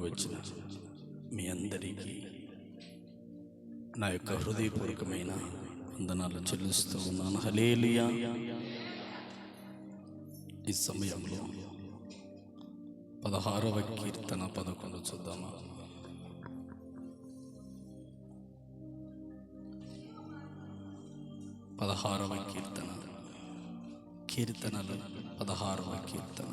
వచ్చిన మీ అందరికీ నా యొక్క హృదయపూర్వకమైన వందనాలు చెల్లిస్తూ ఉన్నాను. హల్లెలూయా. ఈ సమయంలో 16వ కీర్తన 11 చూద్దామా? కీర్తనలు 16వ కీర్తన.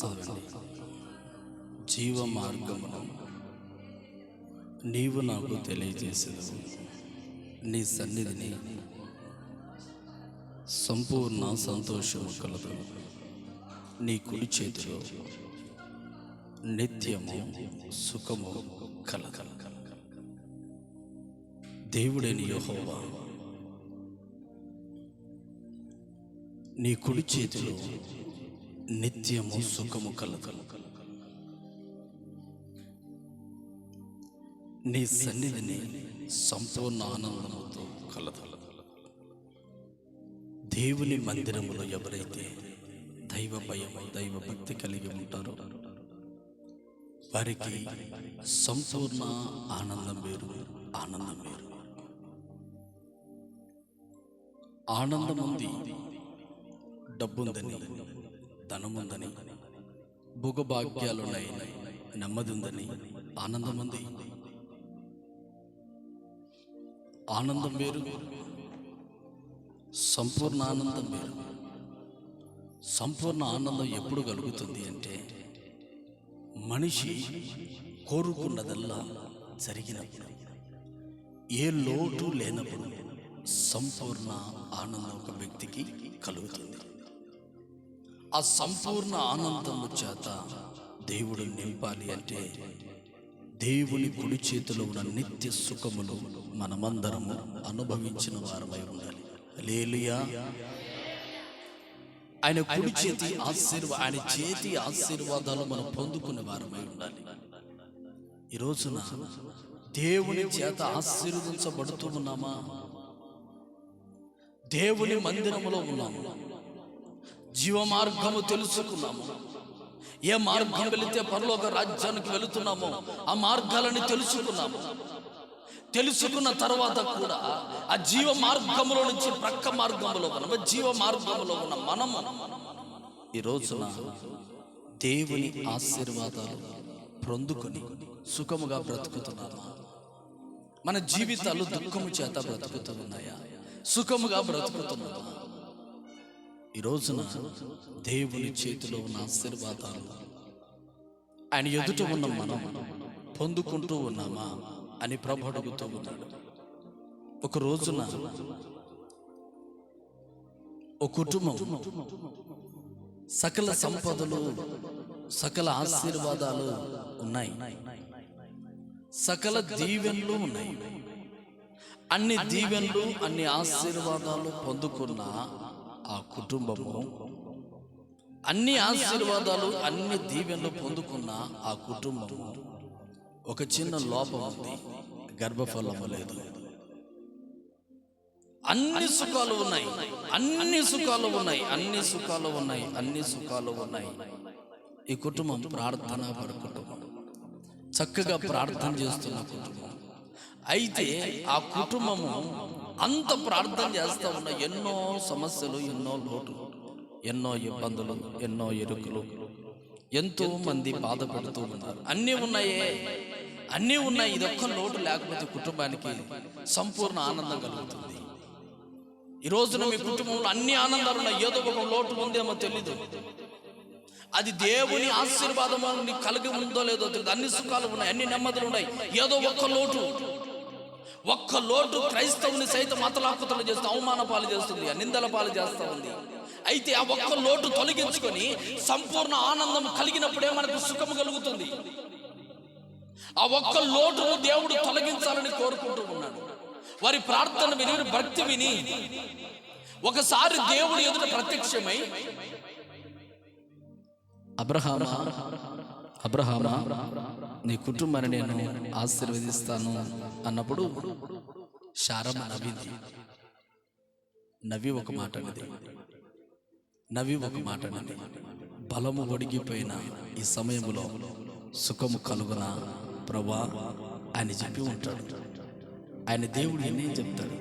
చదవండి. జీవ మార్గమును నీవు నాకు తెలియజేసేదవు, నీ సన్నిధిని సంపూర్ణ సంతోషము కలదు, నీ కుడి చేతిలో నిత్యము సుఖము కలగల. దేవుడైన యెహోవా నీ కుడి చేతిలో నిత్యము సుఖము కలగల. నీ సన్నిధిని సంపూర్ణ ఆనందముతో కలగల. దేవుని మందిరములో ఎవరైతే దైవ భయము, దైవ భక్తి కలిగి ఉంటారో వారికి సంపూర్ణ ఆనందం వేరు. ఆనందం ఉంది, డబ్బుందని, ధనముందని, భోగభాగ్యాలున్నాయి, నెమ్మది ఉందని ఆనందం ఉంది. ఆనందం వేరు, సంపూర్ణ ఆనందం వేరు. సంపూర్ణ ఆనందం ఎప్పుడు కలుగుతుంది అంటే మనిషి కోరుకున్నదల్లా జరిగినప్పుడు, ఏ లోటు లేనప్పుడు సంపూర్ణ ఆనందం ఒక వ్యక్తికి కలుగుతుంది. ఆ సంపూర్ణ ఆనందము చేత దేవుడు నింపాలి అంటే దేవుని కుడి చేతిలో ఉన్న నిత్య సుఖములు మనమందరము అనుభవించిన వారమై ఉండాలి. హల్లెలూయా. ఆయన కుడి చేతి ఆయన చేతి ఆశీర్వాదాలు మనం పొందుకునే వారమై ఉండాలి. ఈ రోజున దేవుని చేత ఆశీర్వదించబడుతూ ఉన్నామా? దేవుని మందిరములో ఉన్నాము, జీవ మార్గము తెలుసుకున్నాము. ఏ మార్గం వెళితే పరలోక రాజ్యానికి వెళుతున్నామో ఆ మార్గాలని తెలుసుకున్న తర్వాత కూడా ఆ జీవ మార్గములో నుంచి ప్రక్క మార్గములో జీవ మార్గములో ఉన్న మనము ఈ రోజున దేవుని ఆశీర్వాదాలు పొందుకొని సుఖముగా బ్రతుకుతున్నామా? మన జీవితాలు దుఃఖము చేత బ్రతుకుతూ ఉన్నాయా? సుఖముగా బ్రతుకుతున్నామా? ఈ రోజున దేవుని చేతిలో ఉన్న ఆశీర్వాదాలు ఆయన ఎదుట ఉన్న మనం పొందుకుంటూ ఉన్నామా అని ప్రభు అడుగుతూ ఉన్నాడు. ఒక రోజున ఒక కుటుంబం సకల సంపదలు, సకల ఆశీర్వాదాలు ఉన్నాయి, సకల దీవెనలు ఉన్నాయి. అన్ని దీవెనలు, అన్ని ఆశీర్వాదాలు పొందుకున్న ఆ కుటుంబము, అన్ని ఆశీర్వాదాలు, అన్ని దీవెనలు పొందుకున్న ఆ కుటుంబము ఒక చిన్న లోపం ఉంది, గర్భఫలము లేదు. అన్ని సుఖాలు ఉన్నాయి, ఈ కుటుంబం ప్రార్థనా కుటుంబం, చక్కగా ప్రార్థన చేస్తున్న కుటుంబం. అయితే ఆ కుటుంబము అంత ప్రార్థన చేస్తూ ఉన్న ఎన్నో సమస్యలు, ఎన్నో లోటులు, ఎన్నో ఇబ్బందులు, ఎన్నో ఇరుకులు, ఎంతో మంది బాధపడుతూ ఉన్నారు. అన్నీ ఉన్నాయి. ఇదొక్క లోటు లేకపోతే కుటుంబానికి సంపూర్ణ ఆనందం కలుగుతుంది. ఈ రోజున మీ కుటుంబంలో అన్ని ఆనందాలు ఉన్నాయి, ఏదో ఒక లోటు ఉందేమో తెలీదు. అది దేవుని ఆశీర్వాదము నీకు కలిగి ఉందో లేదో తెలియదు. అన్ని సుఖాలు ఉన్నాయి, అన్ని నెమ్మదులు ఉన్నాయి, ఏదో ఒక్క లోటు క్రైస్తవుని సైతం మతలాకుతలు చేస్తూ అవమాన పాలు చేస్తుంది, నిందల పాలు చేస్తూ ఉంది. అయితే ఆ ఒక్క లోటు తొలగించుకొని సంపూర్ణ ఆనందం కలిగినప్పుడే మనకు సుఖము కలుగుతుంది. ఆ ఒక్క లోటును దేవుడు తొలగించాలని కోరుకుంటూ ఉన్నాడు. వారి ప్రార్థన విని, భక్తి విని ఒకసారి దేవుడు ఎదుట ప్రత్యక్షమై అబ్రహామా నీ కుటుంబాన్ని నేను ఆశీర్వదిస్తాను అన్నప్పుడు శారమ్మ నవ్వి ఒక మాట అన్నది, బలము ఒడిగిపోయిన ఈ సమయంలో సుఖము కలుగున ప్రభా అని చెప్పి ఉంటాడు. ఆయన దేవుడు ఎన్నే చెప్తాడు,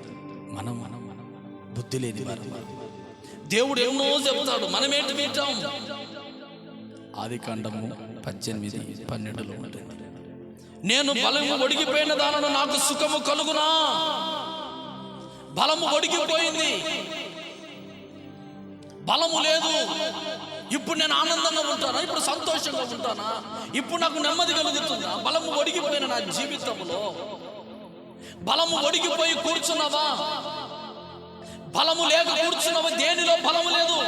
మనం బుద్ధి లేని వారు. దేవుడు ఎన్నో చెప్తాడు, మనమేంటి వింటాం. ఆదికాండము 18:12 ఉంటుంది, నేను బలము ఒడిగిపోయిన దానిలో నాకు సుఖము కలుగునా. బలము ఒడిగిపోయింది, బలము లేదు. ఇప్పుడు నేను ఆనందంగా ఉంటానా? ఇప్పుడు సంతోషంగా ఉంటానా? ఇప్పుడు నాకు నెమ్మది కలుగుతుందా? బలము ఒడిగిపోయిన నా జీవితంలో బలము ఒడిగిపోయి కూర్చున్నావా? బలము లేక కూర్చున్నావా? దేనిలో బలము లేదు.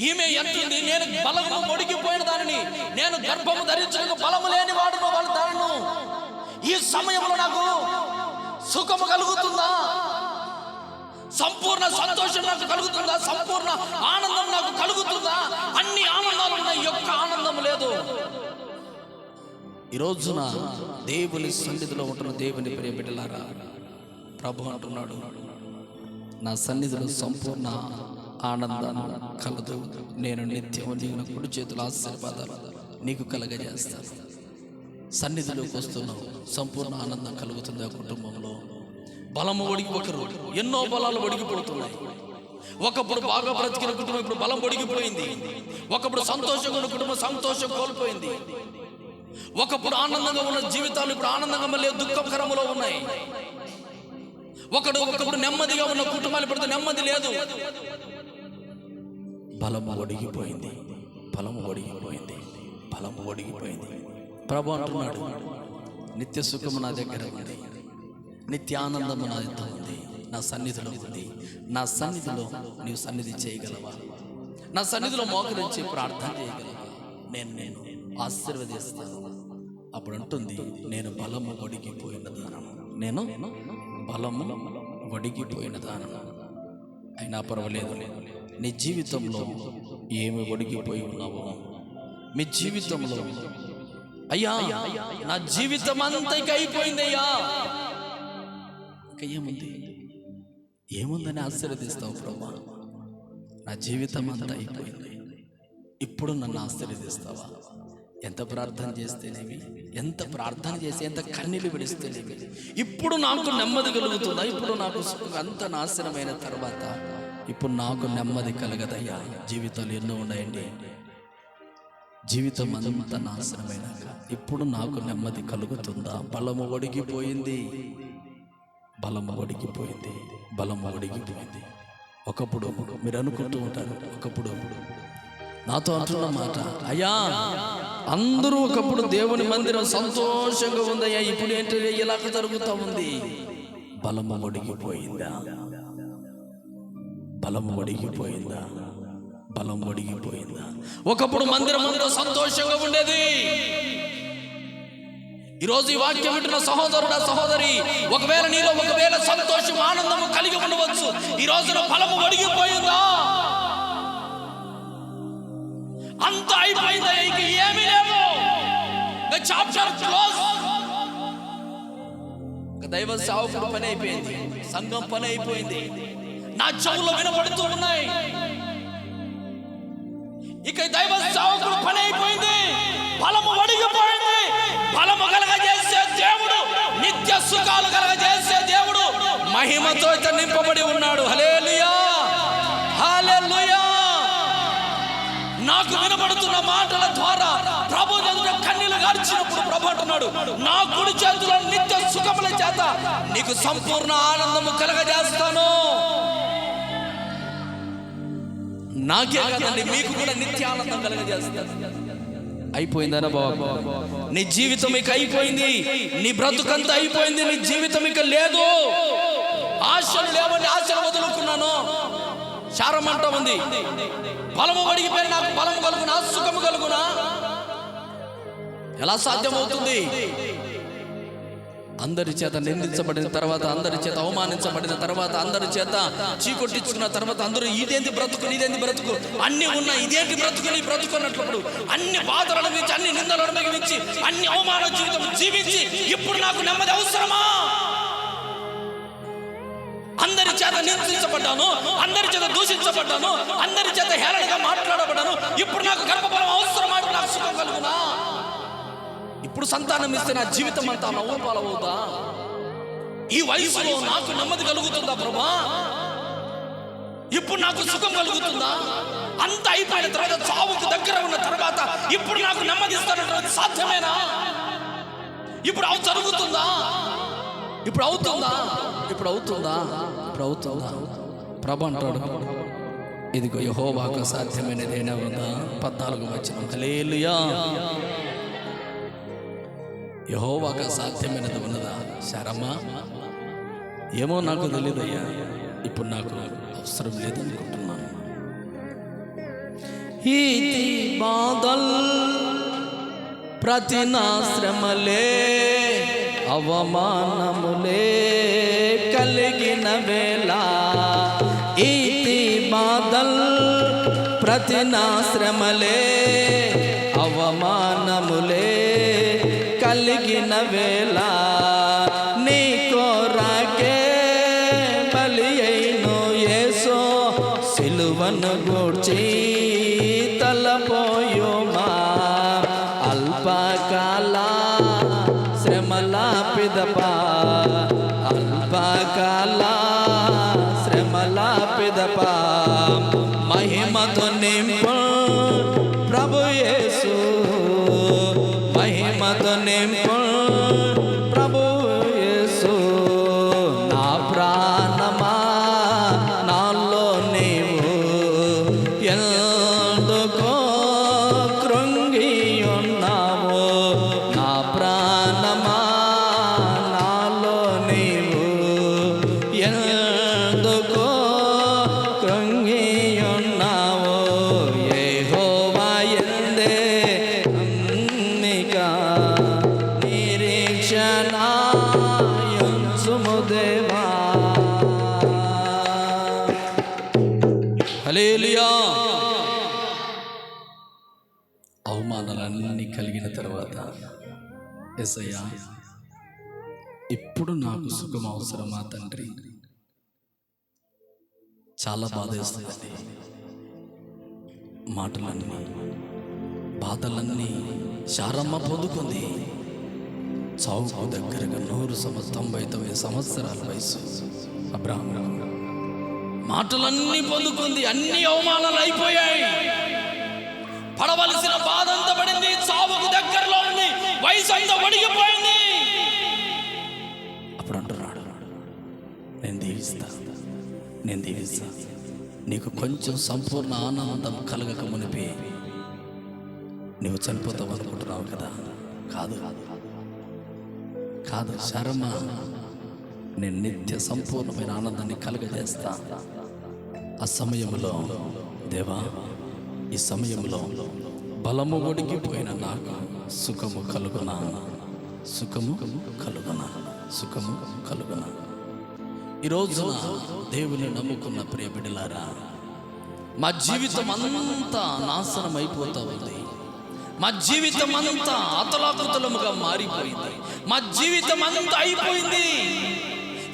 ఈమె ఎంతుంది, నేను బలము ఒడిగిపోయిన దానిని, నేను గర్భము ధరించడానికి బలము లేని వాడును వాళ్ళ దానిను. ఈ సమయంలో నాకు సుఖము కలుగుతుందా? సంపూర్ణ సంతోషం నాకు కలుగుతుందా? సంపూర్ణ ఆనందం నాకు కలుగుతుందా? అన్ని ఆనందాలు ఉన్నాయి, యొక్క ఆనందం లేదు. ఈ రోజున దేవుని సన్నిధిలో ఉంటున్న దేవుని ప్రియ బిడ్డలారా, ప్రభు అంటున్నాడు, నా సన్నిధిలో సంపూర్ణ ఆనందాన్ని కలదు. నేను నిత్యము నీకు కుడి చేతుల ఆశీర్వాదాలు నీకు కలగజేస్తాను. సన్నిధిలోకి వస్తున్నావు, సంపూర్ణ ఆనందం కలుగుతుంది. ఆ కుటుంబంలో బలము ఒకరు ఎన్నో బలాలు ఒడిగిపోతున్నాయి. ఒకప్పుడు బాగా బ్రతికిన కుటుంబం ఇప్పుడు బలం ఒడిగిపోయింది. ఒకప్పుడు సంతోషంగా ఉన్న కుటుంబం సంతోషం కోల్పోయింది. ఒకప్పుడు ఆనందంగా ఉన్న జీవితాలు ఇప్పుడు ఆనందంగా మళ్ళీ దుఃఖకరములో ఉన్నాయి. ఒకప్పుడు నెమ్మదిగా ఉన్న కుటుంబాలు ఇప్పుడు నెమ్మది లేదు. బలము ఒడిగిపోయింది, బలము ఒడిగిపోయింది, బలము ఒడిగిపోయింది. ప్రభు అంటున్నాడు, నిత్య సుఖము నా దగ్గర ఉంది, నిత్య ఆనందము నా దగ్గర ఉంది, నా సన్నిధిలో ఉంది. నా సన్నిధిలో నీవు సన్నిధి చేయగలవా? నా సన్నిధిలో మోకరించి ప్రార్థన చేయగలవా? నేను ఆశీర్వదిస్తాను. అప్పుడు అంటుంది, నేను బలము ఒడిగిపోయిన దానము, నేను బలము ఒడిగిపోయిన దానము. అయినా పర్వాలేదు, నీ జీవితంలో ఏమి ఒడిగిపోయి ఉన్నావో, మీ జీవితంలో అయ్యా నా జీవితం అంతా ఇక అయిపోయింది అయ్యా, ఇక ఏముందని ఆశీర్వదిస్తావు ప్రభా? నా జీవితం అంతా అయిపోయింది, ఇప్పుడు నన్ను ఆశీర్వదిస్తావా? ఎంత ప్రార్థన చేస్తేనేమి, ఎంత ప్రార్థన చేసి ఎంత కన్నీళ్ళు విడిస్తేనేమి, ఇప్పుడు నాకు నెమ్మది కలుగుతుందా? ఇప్పుడు నాకు అంత నాశనమైన తర్వాత ఇప్పుడు నాకు నెమ్మది కలగదయ్యా. జీవితాలు ఎన్నో ఉన్నాయండి, జీవితం అంతా నాశనమైనాక ఇప్పుడు నాకు నెమ్మది కలుగుతుందా? బలము ఒడిగిపోయింది, బలము ఒడిగిపోయింది, బలము ఒడిగిపోయింది. ఒకప్పుడు మీరు అనుకుంటూ ఉంటారు, ఒకప్పుడు నాతో అంటున్న మాట, అయ్యా అందరూ ఒకప్పుడు దేవుని మందిరం సంతోషంగా ఉందయ్యా, ఇప్పుడు ఏంటంటే ఇలాగ జరుగుతూ ఉంది. బలము ఒడిగిపోయిందా? బలము ఒడిగిపోయిందా? బలం ఒడిగిపోయిందా? ఒకప్పుడు మందిరం సంతోషంగా ఉండేది. ఈరోజు ఈ వాక్యం వింటున్న సహోదరుడా సహోదరి, ఒకవేళ నీలో ఒకవేళ సంతోషం ఆనందము కలిగి ఉండవచ్చు, ఈ రోజున బలము ఒడిగిపోయిందా? అంత అయిపోయిందా? ఇక ఏమీ లేవు, చాప్టర్ క్లోజ్. దైవ సేవకుడు పని అయిపోయింది, సంఘం పని అయిపోయింది, నా చెవుల్లో వినపడుతూ ఉన్నాయి. ఇక దైవ సేవకుడు పని అయిపోయింది, బలము ఒడిగిపోయింది. బలము కలగజేసే దేవుడు, నిత్య సుఖాలు కలగజేసే దేవుడు మహిమతో నింపబడి ఉన్నాడు. హల్లెలూయా, హల్లెలూయా. నాకు వినబడుతున్న మాటల ద్వారా ప్రభు ఎదుట కన్నీళ్లు గార్చినప్పుడు ప్రభు అంటున్నాడు, నా కుడి చేతిలో నిత్య సుఖముల చేత నీకు సంపూర్ణ ఆనందము కలగజేస్తాను. నాకే కదండి, మీకు కూడా నిత్య ఆనందం కలగజేస్తాను. అయిపోయిందనా బాబు? నీ జీవితం ఇక అయిపోయింది, నీ బ్రతుకంతా అయిపోయింది, నీ జీవితం ఇక లేదు. ఆశలు లేవండి, ఆశలు వదులుకున్నాను. శారమంట ఉంది, బలము ఒడిగిపోయిన నాకు బలము కలుగునా, సుఖము కలుగునా? ఎలా సాధ్యమవుతుంది? అందరి చేత నిందించబడిన తర్వాత, అందరి చేత అవమానించబడిన తర్వాత, అందరి చేత చీకొట్టించుకున్న తర్వాత, అందరూ ఇదేంటి బ్రతుకు, ఇదేంటి బ్రతుకు, అన్ని ఉన్నాయి, ఇదేంటి బ్రతుకు, నీ బ్రతుకు అన్నట్లు అన్ని బాధలు అనుభవించి, అన్ని నిందలు అనుభవించి, అన్ని అవమాన జీవితం జీవించి ఇప్పుడు నాకు నెమ్మది అవసరమా? అందరి చేత నిందించబడ్డాను, అందరి చేత దూషించబడ్డాను, అందరి చేత హేళనగా మాట్లాడబడ్డాను. ఇప్పుడు నాకు గర్భఫలం అవసరమా? నాకు సుఖం కలుగునా? ఇప్పుడు సంతానం ఇస్తే నా జీవితం అంతా నవ్వు పాలవుతా? ఈ వయసులో నాకు నెమ్మది కలుగుతుందా ప్రభా? ఇప్పుడు నాకు సుఖం కలుగుతుందా? అంత అయిపోయిన తర్వాత, చావుకు దగ్గర ఉన్న తర్వాత ఇప్పుడు నాకు నెమ్మది ఇస్తానంటే సాధ్యమేనా? ఇప్పుడు జరుగుతుందా? ఇప్పుడు అవుతుందా? ఇప్పుడు అవుతుందా? ఇప్పుడు అవుతుందా? ప్రభు అంటాడు, ఇదిగో యెహోవాకు సాధ్యమైనదేనా ఉందా? 14వ వచనం. హల్లెలూయా. యెహోవాకు సాధ్యమైనది ఉన్నదా? శరమా, ఏమో నాకు తెలియదయ్యా, ఇప్పుడు నాకు అవసరం లేదనుకుంటున్నాను. ఈతి బాధల్ ప్రతినాశ్రమలే అవమానములే కలిగిన వేళ, ఈతి బాధల్ ప్రతినాశ్రమలే అవమానములే కలిగిన వేళ, నీ కోరాకే బలి అయిను యేసు సిలువను గూర్చి తలపోయుమా. అల్పకాల శ్రమల పిదప, అల్పకాల శ్రమల పిదప మహిమతో నింపు ప్రభు యేసు, మహిమతో నింపు ప్రభు యేసు. నా ప్రాణమా నాలో నీవు ఎందుకో కృంగి ఉన్నావు. నా ప్రాణమా నాలో నీవు ఎందుకో కృంగి ఉన్నావు. యెహోవా యందే నమ్మిక నిరీక్షణ యుంచుము దేవా. హల్లెలూయా. అవమానాలన్నీ కలిగిన తర్వాత, యేసయ్యా ఇప్పుడు నాకు సుఖం అవసరమా తండ్రి? చాలా బాధేస్తుంది. మాటలన్నీ, బాధలన్నీ శారమ్మ పొందుకుంది. చావుకు దగ్గరగా 99 సంవత్సరాల వయసు అబ్రాహాము. మాటలన్నీ పొందుకుంది, అన్ని అవమానాలు అయిపోయాయి. పడవలసిన బాధ అంతా పడింది, చావుకు దగ్గరలో ఉంది, వయసు అంతా వడిగిపోయింది. అప్పుడు అంటున్నాడు, నేను దీవిస్తా, నేను దీవిస్తా. నీకు కొంచెం సంపూర్ణ ఆనందం కలగక మునిపి నువ్వు చనిపోతావు అనుకుంటున్నావు కదా? కాదు కాదు శరమ, నేను నిత్య సంపూర్ణమైన ఆనందాన్ని కలగజేస్తా. ఆ సమయంలో దేవా, ఈ సమయంలో బలము ఒడిగిపోయిన నాకు సుఖము కలుగునా, సుఖము కలుగునా, సుఖము కలుగునా. ఈరోజు దేవుని నమ్ముకున్న ప్రియ బిడ్డలారా, మా జీవితం అంతా నాశనం అయిపోతా ఉంది. మా జీవితం అంతా అతలాకుతలముగా మారిపోయింది. మా జీవితం అంతా అయిపోయింది.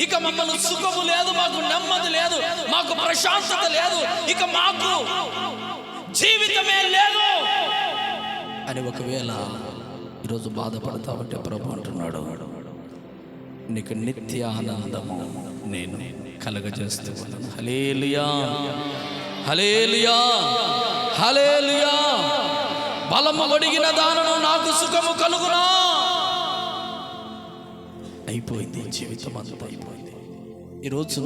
ఇక మమ్మల్ని సుఖము లేదు, మాకు నెమ్మది లేదు, మాకు ప్రశాంతత లేదు, ఇక మాకు జీవితమే లేదు అని ఒకవేళ ఈరోజు బాధపడతావంటే ప్రభు అంటున్నాడు, నీకు నిత్య ఆనందము నేను కలగజేస్తూ ఉన్నాను. హల్లెలూయా, హల్లెలూయా, హల్లెలూయా. బలము ఒడిగిన దానను నాకు సుఖము కలుగునా. అయిపోయింది, జీవితం అంతా అయిపోయింది. ఈ రోజున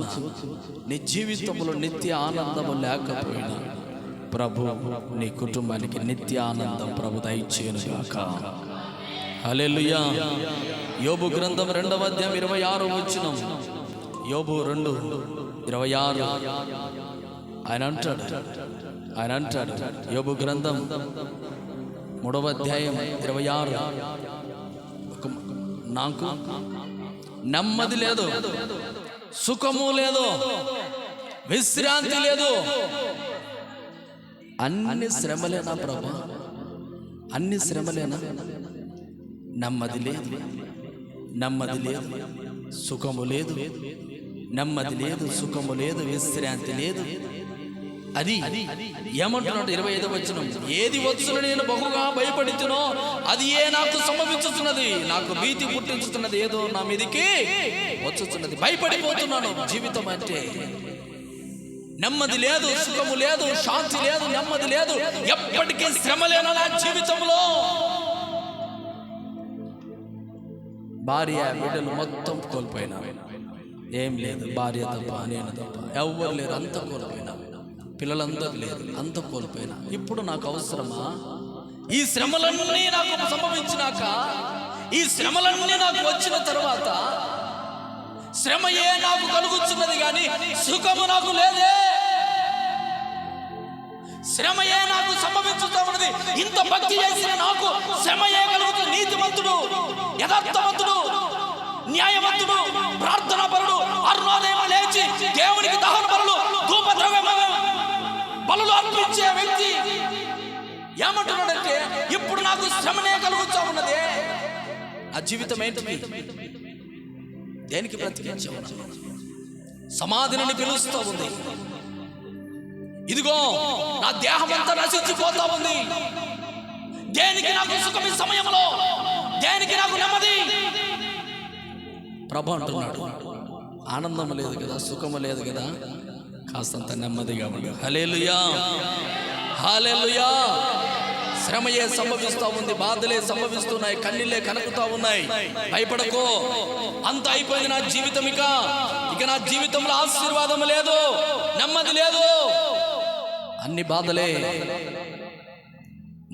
నీ జీవితంలో నిత్య ఆనందము లేకపోయినా ప్రభు నీ కుటుంబానికి నిత్య ఆనందం ప్రభు దయచేయును గాక. హల్లెలూయా. యోబు గ్రంథం 2వ అధ్యాయం 26వ వచనం. యోబు 2:26. ఆయన అంటాడు యోబు గ్రంథం 3వ అధ్యాయం 26. నాకు నెమ్మది లేదు, సుఖము లేదు, విశ్రాంతి లేదు. అన్ని శ్రమలేనా ప్రభా? అన్ని శ్రమలేనా? నెమ్మది లేదు, నెమ్మది లేదు, సుఖము లేదు, నెమ్మది లేదు, సుఖము లేదు, విశ్రాంతి లేదు. అది ఏమంటున్నాడు 25వ వచనం, ఏది వచ్చును నేను బహుగా భయపడుతునో అది ఏ నాకు సంభవించుతున్నది, నాకు భీతి పుట్టించుతున్నది, ఏదో నా మీదికి వచ్చుతున్నది, భయపడిపోతున్నాను. జీవితం అంటే నెమ్మది లేదు, సుఖము లేదు, శాంతి లేదు, నెమ్మది లేదు, ఎప్పటికీ శ్రమ లేను నా జీవితంలో. భార్య బిడ్డలు మొత్తం కోల్పోయినా, ఏం లేదు, భార్య తప్ప, నేను తప్ప ఎవ్వరు లేరు, అంత కోల్పోయినా. పిల్లలందరూ లేరు, అంత కోల్పోయినా. ఇప్పుడు నాకు అవసరమా? ఈ శ్రమలన్నీ నాకు సంభవించినాక, ఈ శ్రమలన్నీ నాకు వచ్చిన తర్వాత శ్రమయే నాకు కలుగుతున్నది కానీ సుఖము నాకు లేదే. శ్రమయే నాకు సంభవించుతా ఉన్నది. ఇంత భక్తి చేసిన నాకు శ్రమయే కలుగుతుంది. నీతిమంతుడు, యథార్థవంతుడు, న్యాయవంతుడు, ప్రార్థనా పరుడు, అరుణోదయం లేచి దేవునికి దహన బలులు, ధూపద్రవ్య బలులు అర్పించే వ్యక్తి ఏమంటున్నాడంటే, ఇప్పుడు నాకు శ్రమనే కలుగుతా ఉన్నది. ఆ జీవితం ఏంటి? దేనికి బ్రతికించావు? సమాధిని పిలుస్తూ ఉంది. ఇదిగో నా దేహం అంతా నశించిపోతా ఉంది. దేనికి నాకు సుఖం ఈ సమయంలో? దేనికి నాకు నెమ్మది? ప్రభు అంటున్నాడు, ఆనందం లేదు కదా, సుఖము లేదు కదా, కాస్తంత నెమ్మదిగా ఉండు. హల్లెలూయా, హల్లెలూయా. శ్రమయే సంభవిస్తూ ఉంది, బాధలే సంభవిస్తున్నాయి, కన్నీళ్ళే కనుకుతా ఉన్నాయి. భయపడకో, అంత అయిపోయింది నా జీవితం. ఇక నా జీవితంలో ఆశీర్వాదం లేదు, నెమ్మది లేదు, అన్ని బాధలే.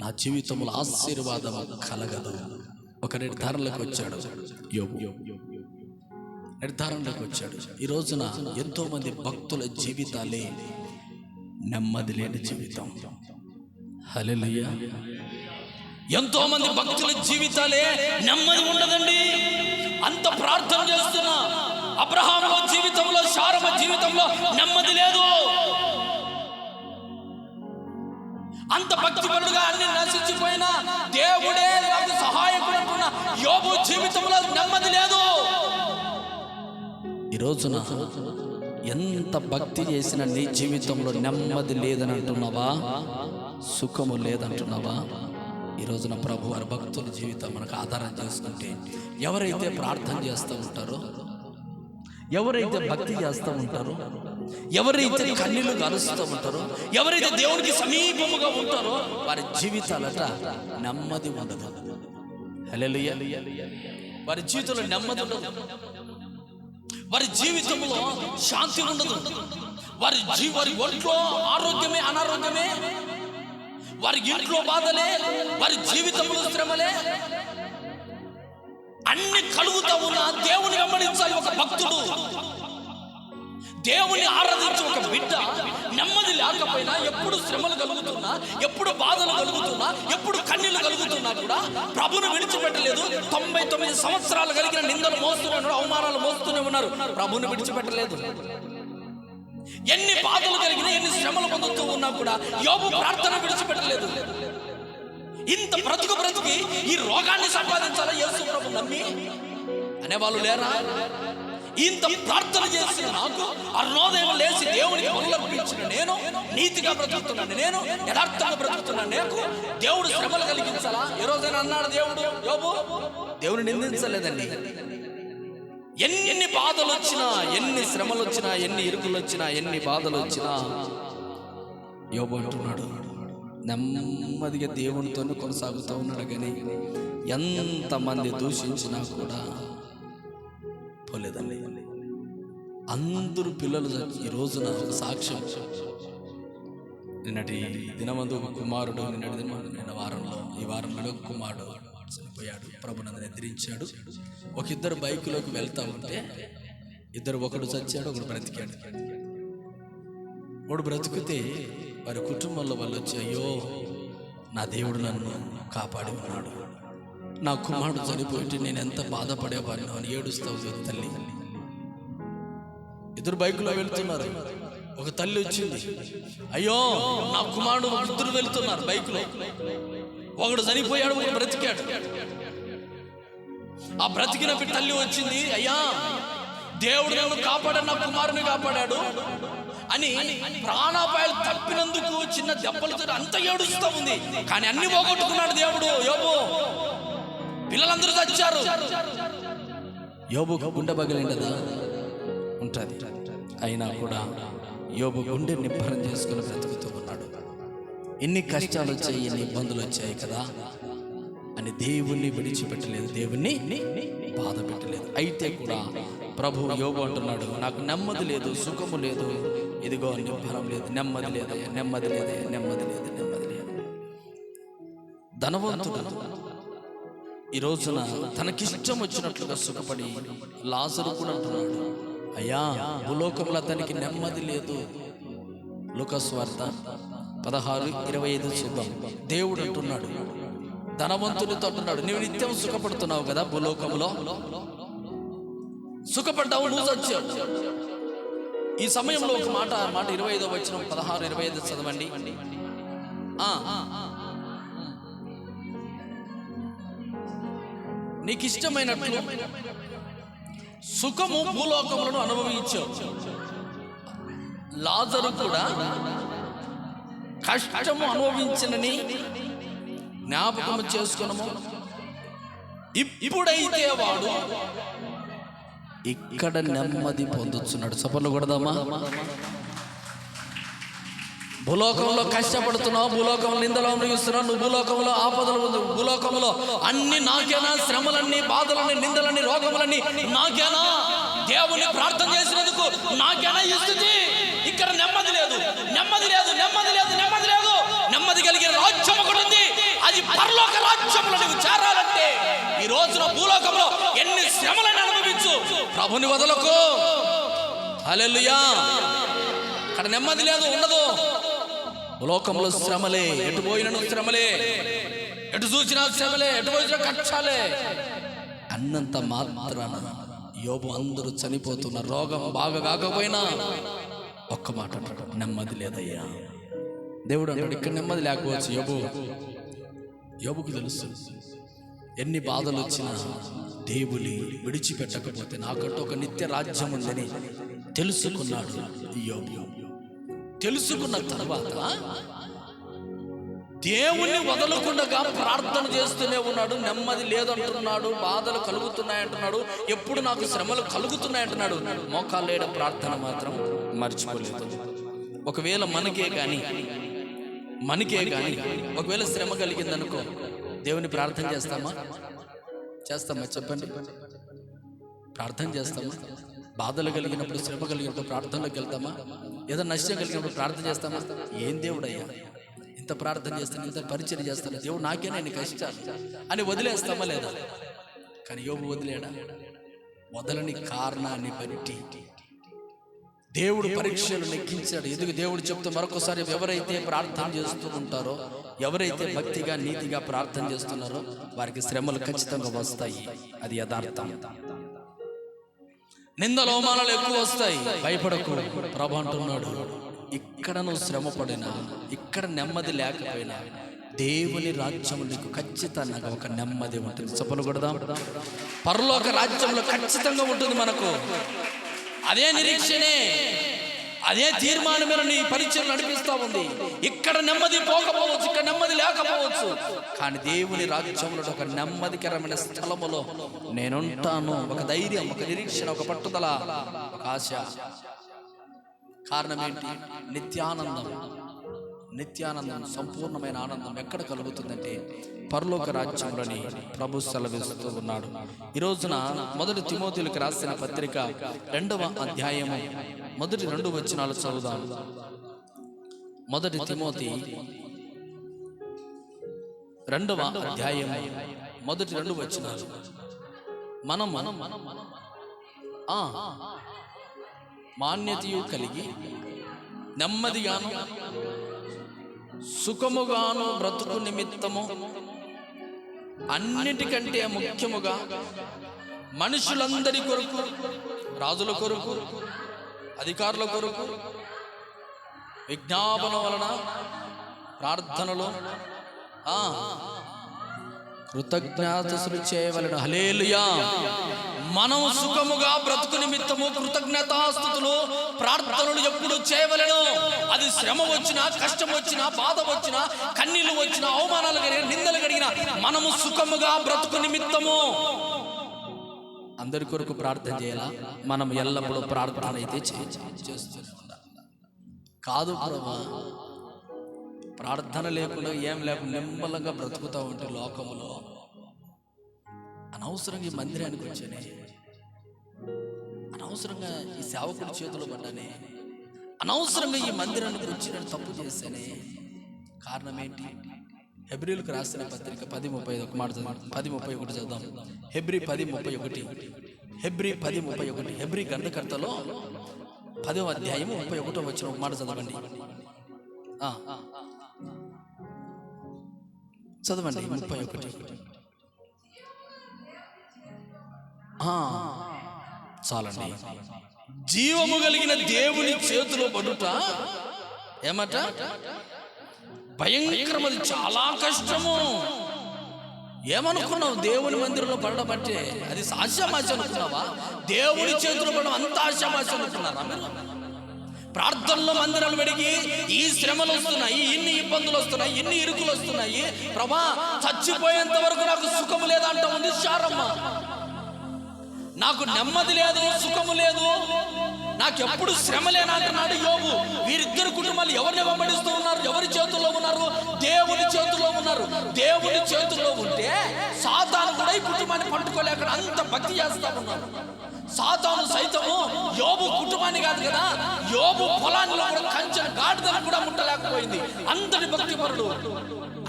నా జీవితంలో ఆశీర్వాదం కలగదు. ఒక నిర్ధారణలోకి వచ్చాడు యోబు, నిర్ధారణలోకి వచ్చాడు. ఈ రోజున ఎంతో మంది భక్తుల జీవితాలే నెమ్మది లేని జీవితం. హల్లెలూయా. ఎంతో మంది భక్తుల జీవితాలే నెమ్మది ఉండదండి. అంత ప్రార్థన చేస్తున్నా అబ్రహాము జీవితంలో, శారమ జీవితంలో నెమ్మది లేదు. అంత భక్తిపరుడుగా అన్ని నశించిపోయినా దేవుడే నాకు సహాయకుడు అంటున్న యోబు జీవితంలో నెమ్మది లేదు. ఈ రోజున ఎంత భక్తి చేసినా నీ జీవితంలో నెమ్మది లేదని అంటున్నావా? సుఖము లేదంటున్నావా? ఈ రోజున ప్రభు వారి భక్తుల జీవితం మనకు ఆధారం చేసుకుంటే, ఎవరైతే ప్రార్థన చేస్తూ ఉంటారో, ఎవరైతే భక్తి చేస్తూ ఉంటారో, ఎవరైతే కన్నీళ్లు కలుస్తూ ఉంటారో, ఎవరైతే దేవునికి సమీపముగా ఉంటారో, వారి జీవితాలట నెమ్మది ఉండదు. హల్లెలూయా. వారి జీవితంలో నెమ్మది ఉండదు, వారి జీవితంలో శాంతి ఉండదు, వారి ఒంట్లో ఆరోగ్యమే అనారోగ్యమే, వారి ఇంట్లో బాధలే, వారి జీవితంలో శ్రమలే, అన్ని కలుగుతా ఉన్నా దేవుని వెంబడించాలి ఒక భక్తుడు. దేవుని ఆరాధించే ఒక బిడ్డ నెమ్మది లేకపోయినా, ఎప్పుడు శ్రమలు కలుగుతున్నా, ఎప్పుడు బాధలు కలుగుతున్నా, ఎప్పుడు కన్నీళ్లు కలుగుతున్నా కూడా ప్రభుని విడిచిపెట్టలేదు. 99 సంవత్సరాలు కలిగిన నిందలు మోస్తూనే ఉన్నారు, అవమానాలు మోస్తూనే ఉన్నారు, ప్రభుని విడిచిపెట్టలేదు. ఎన్ని బాధలు కలిగినా, ఎన్ని శ్రమలు పొందుతూ ఉన్నా కూడా యోబు ప్రార్థన విడిచిపెట్టలేదు. ఇంత బ్రతికి ఈ రోగాన్ని సంపాదించాలా యేసు ప్రభు నమ్మి అనేవాళ్ళు లేరా? ఇంత ప్రార్థన చేసిన నాకు, అరుణోదయం లేచి దేవునికి బలులర్పించిన నేను, నీతిగా బ్రతుకుతున్నాను నేను, యథార్థంగా బ్రతుకుతున్నాను నేను, దేవుడు శ్రమలు కలిగించాలా? ఏ రోజైనా అన్నాడు దేవుడు యోబు? దేవుని నిందించలేదండి. ఎన్ని బాధలు వచ్చినా, ఎన్ని శ్రమలు వచ్చినా, ఎన్ని ఇరుకులు వచ్చినా, ఎన్ని బాధలు వచ్చినా యోబు అంటున్నాడు, నెమ్మదిగా దేవునితోనే కొనసాగుతూ ఉన్నాడు. కానీ ఎంతమంది దూషించినా కూడా పోలేదండి. అందరూ పిల్లలు ఈ రోజున సాక్ష్యం. నిన్నటి దినమందు ఒక కుమారుడు, నిన్న వారంలో, ఈ వారంలో కుమారుడు చనిపోయాడు, ప్రభునందు నిద్రించాడు. ఒక ఇద్దరు బైకులోకి వెళ్తా ఉంటే ఒకడు చచ్చాడు, ఒకడు బ్రతికాడు. ఒకడు బ్రతికితే వారి కుటుంబంలో వాళ్ళు వచ్చి, అయ్యో నా దేవుడు నన్ను కాపాడి ఉన్నాడు, నా కుమారుడు చనిపోయి నేను ఎంత బాధపడేవాడిని అని ఏడుస్తావు తల్లి. ఇద్దరు బైకులో వెళ్తున్నారు. ఒక తల్లి వచ్చింది, అయ్యో నా కుమారుడు, ఇద్దరు వెళ్తున్నారు బైకులో, ఒకడు చనిపోయాడు, ఒకడు బ్రతికాడు. ఆ బ్రతికిన తల్లి వచ్చింది, అయ్యా దేవుడు నన్ను కాపాడాడు, నా కుమారుని కాపాడాడు అని ప్రాణాపాయాలు తప్పినందుకు చిన్న దెబ్బలతో అంత ఏడుస్తూ ఉంది. కానీ అన్ని పోగొట్టుకున్నాడు దేవుడు. యోబు పిల్లలందరూ చచ్చారు. యోబు గుండె పగిలిండదా? ఉంటుంది. అయినా కూడా యోబు గుండె నిబ్బరం చేసుకుని బ్రతుకుతూ ఉన్నాడు. ఎన్ని కష్టాలు వచ్చాయి, ఎన్ని ఇబ్బందులు వచ్చాయి కదా అని దేవుణ్ణి విడిచిపెట్టలేదు, దేవుణ్ణి బాధ పెట్టలేదు. అయితే కూడా ప్రభు యోబు అంటున్నాడు, నాకు నెమ్మది లేదు, సుఖము లేదు, ఇదిగో నిబ్బరం లేదు, నెమ్మది లేదయ్యా, నెమ్మది లేదయ్యా, నెమ్మది లేదు, నెమ్మది లేదు. ధనవంతుడు ఈ రోజున తనకిష్టం వచ్చినట్లుగా సుఖపడి లాజరు కూడా అంటున్నాడు, అయ్యా భూలోకంలో అతనికి నెమ్మది లేదు. లూకాసు వార్త 16:25 చూద్దాం. దేవుడు అంటున్నాడు ధనవంతుడితో అంటున్నాడు, నువ్వు నిత్యం సుఖపడుతున్నావు కదా, భూలోకంలో సుఖపడ్డావు, నువ్వు చచ్చావు. ఈ సమయంలో ఒక మాట 25వ వచనం 16:25 చదవండి. నీకు ఇష్టమైనట్లు సుఖము భూలోకములను అనుభవించావు. లాజరు కూడా కష్టము అనుభవించినని జ్ఞాపకము చేసుకున్నాము. ఇప్పుడైతే వాడు ఇక్కడ నెమ్మది పొందుతున్నాడు. సపర్లు కొడదామా? భూలోకంలో కష్టపడుతున్నావు, భూలోకంలో నిందలు అనుభవిస్తున్నావు, నువ్వు భూలోకంలో ఆపదలు, భూలోకంలో అన్ని నాకేనా, శ్రమలన్నీ, బాధలన్నీ, నిందలన్నీ, రోగములన్నీ నాకేనా? దేవుని ప్రార్థన చేసినందుకు నాకేనా ఈ స్థితి? ఇక్కడ నెమ్మది లేదు, నెమ్మది లేదు, నెమ్మది లేదు, నెమ్మది లేదు. నెమ్మది కలిగిన రాజ్యం ఒకటి ఉంది, అది పరలోక రాజ్యంలో నువ్వు చేరాలంటే ఈ రోజున భూలోకంలో ఎన్ని శ్రమలను అనుభవించు, ప్రభుని వదలకు. హల్లెలూయా. అక్కడ నెమ్మది లేదు, ఉండదు. లోకంలో శ్రమలే, ఎటు పోయిన శ్రమలే, ఎటు చూసినా శ్రమలే, ఎటు పోయినా కష్టాలే. అన్నంత మాత్రాన యోబు అందరూ చనిపోతున్నారు. రోగం బాగా కాకపోయినా ఒక్క మాట అంటాడు, నెమ్మది లేదయ్యా. దేవుడు అంటాడు, ఇక్కడ నెమ్మది లేకపోవచ్చు. యోబుకు తెలుసు ఎన్ని బాధలు వచ్చినా దేవుని విడిచిపెట్టకపోతే నాకంటూ ఒక నిత్య రాజ్యం ఉందని తెలుసుకున్నాడు యోబు. తెలుసుకున్న తర్వాత దేవుణ్ణి వదలకుండా ప్రార్థన చేస్తూనే ఉన్నాడు. నెమ్మది లేదంటున్నాడు, బాధలు కలుగుతున్నాయంటున్నాడు, ఎప్పుడు నాకు శ్రమలు కలుగుతున్నాయంటున్నాడు. మోకాళ్ళు లేడ ప్రార్థన మాత్రం మర్చిపోలేదు. ఒకవేళ మనకే కానీ ఒకవేళ శ్రమ కలిగిందనుకో, దేవుని ప్రార్థన చేస్తామా? చెప్పండి. ప్రార్థన చేస్తామా? బాధలు కలిగినప్పుడు, శ్రమ కలిగినప్పుడు ప్రార్థనలోకి వెళ్తామా? ఏదో నష్టం కలిగినప్పుడు ప్రార్థన చేస్తామా? ఏం దేవుడయ్యా ఇంత ప్రార్థన చేస్తాను, ఇంత పరిచయం చేస్తాను, దేవుడు నాకేనా ఎన్ని కష్టాలు అని వదిలేస్తామా లేదా? కానీ యోబు వదిలేడా? వదలని కారణాన్ని బట్టి దేవుడు పరీక్షలు నెక్కించాడు. ఎందుకు దేవుడు చెప్తూ మరొకసారి, ఎవరైతే ప్రార్థన చేస్తూ ఉంటారో, ఎవరైతే భక్తిగా నీతిగా ప్రార్థన చేస్తున్నారో వారికి శ్రమలు ఖచ్చితంగా వస్తాయి. అది యథార్థం. నిందలు అవమానాలు ఎక్కువ వస్తాయి, భయపడకు. ప్రభు అంటున్నాడు, ఇక్కడ నువ్వు శ్రమ పడినా, ఇక్కడ నెమ్మది లేకపోయినా దేవుని రాజ్యం నీకు ఖచ్చితంగా ఒక నెమ్మది ఉంటుంది. చప్పలు కొడదాం. పరలోక రాజ్యంలో ఖచ్చితంగా ఉంటుంది మనకు. అదే నిరీక్షనే, అదే తీర్మానమైన నీ పరిచయం నడిపిస్తా ఉంది. ఇక్కడ నెమ్మది పోకపోవచ్చు, ఇక్కడ నెమ్మది లేకపోవచ్చు, కానీ దేవుని రాజ్యంలో ఒక నెమ్మదికరమైన స్థలములో నేనుంటాను. ఒక ధైర్యం, ఒక నిరీక్షణ, ఒక పట్టుదల, ఒక ఆశ. కారణం ఏంటి? నిత్యానందం, సంపూర్ణమైన ఆనందం ఎక్కడ కలుగుతుందంటే పరలోక రాజ్యంలోని ప్రభు సెలవిస్తూ ఉన్నాడు. ఈ రోజున 1 తిమోతిలకు రాసిన పత్రిక 2వ అధ్యాయము మొదటి 2 వచనాలు చదువుదాం. 1 తిమోతి 2వ అధ్యాయము మొదటి 2 వచనాలు. మనం మాన్యతయు కలిగి నెమ్మదిగాను సుఖముగాను బ్రతుకు నిమిత్తము అన్నిటికంటే ముఖ్యముగా మనుషులందరి కొరకు, రాజుల కొరకు, అధికారుల కొరకు విజ్ఞాపన వలన ప్రార్థనలు, కృతజ్ఞతాస్తుతులు చేయవలెను. హల్లెలూయా. మనం సుఖముగా బ్రతుకు నిమిత్తము కృతజ్ఞతాస్తుతులు ప్రార్థనలు ఎప్పుడు చేయవలెను. అది శ్రమ వచ్చినా, కష్టం వచ్చినా, బాధ వచ్చినా, కన్నీళ్లు వచ్చినా, అవమానాలు కలిగిన, నిందలు కలిగిన, మనము సుఖముగా బ్రతుకు నిమిత్తము అందరి కొరకు ప్రార్థన చేయాలా. మనం ఎల్లప్పుడూ ప్రార్థన అయితే చేస్తున్నాం కాదు ప్రభా. ప్రార్థన లేకుండా ఏం లేకుండా నిమ్మలంగా బ్రతుకుతా ఉంటే లోకములో అనవసరంగా ఈ మందిరానికి వచ్చానే, అనవసరంగా ఈ సేవకుడి చేతులు పడ్డానే, అనవసరంగా ఈ మందిరానికి వచ్చి నేను తప్పు చేశానే. కారణం ఏంటి? హెబ్రీలకు రాసిన పత్రిక 10:31 ఒక మాట 10:31 చదువుదాం. హెబ్రీ 10:31, హెబ్రీ 10:31, హెబ్రీ గ్రంథకర్తలో 10వ అధ్యాయం 31 వచ్చిన ఒక మాట చదవండి. చదవండి 31. చాలండి. జీవము కలిగిన దేవుని చేతిలో పడుట ఏమట భయంకరమది, చాలా కష్టము. ఏమనుకున్నావు? దేవుని మందిరంలో పడడం అంటే అది ఆశామాష అనుకున్నావా? దేవుని చేతిలో పడడం అంత ఆశామాష అనుకున్నారా మీరు? ప్రార్థనలో మందిరాలు వెడిగి ఈ శ్రమలు వస్తున్నాయి, ఇన్ని ఇబ్బందులు వస్తున్నాయి, ఇన్ని ఇరుకులు వస్తున్నాయి. ప్రభా, చచ్చిపోయేంత వరకు నాకు సుఖము లేదంట ఉంది శారమ్మ. నాకు నెమ్మది లేదు, సుఖము లేదు, నాకెప్పుడు శ్రమ లేనంటున్నాడు యోబు. వీరిద్దరు కుటుంబాలు ఎవరిని వెంబడిస్తూ ఉన్నారు? ఎవరి చేతుల్లో ఉన్నారు? దేవుని చేతుల్లో ఉన్నారు. దేవుని చేతుల్లో ఉంటే సాతాను కూడా ఈ కుటుంబాన్ని పట్టుకోలేక అంత భక్తి చేస్తా ఉన్నారు. సాతాను సైతము యోబు కుటుంబాన్ని కాదు కదా, యోబు పొలాన్ని కూడా కంచె గాడిదను కూడా ముట్టలేకపోయింది. అంతటి భక్తి పరుడు.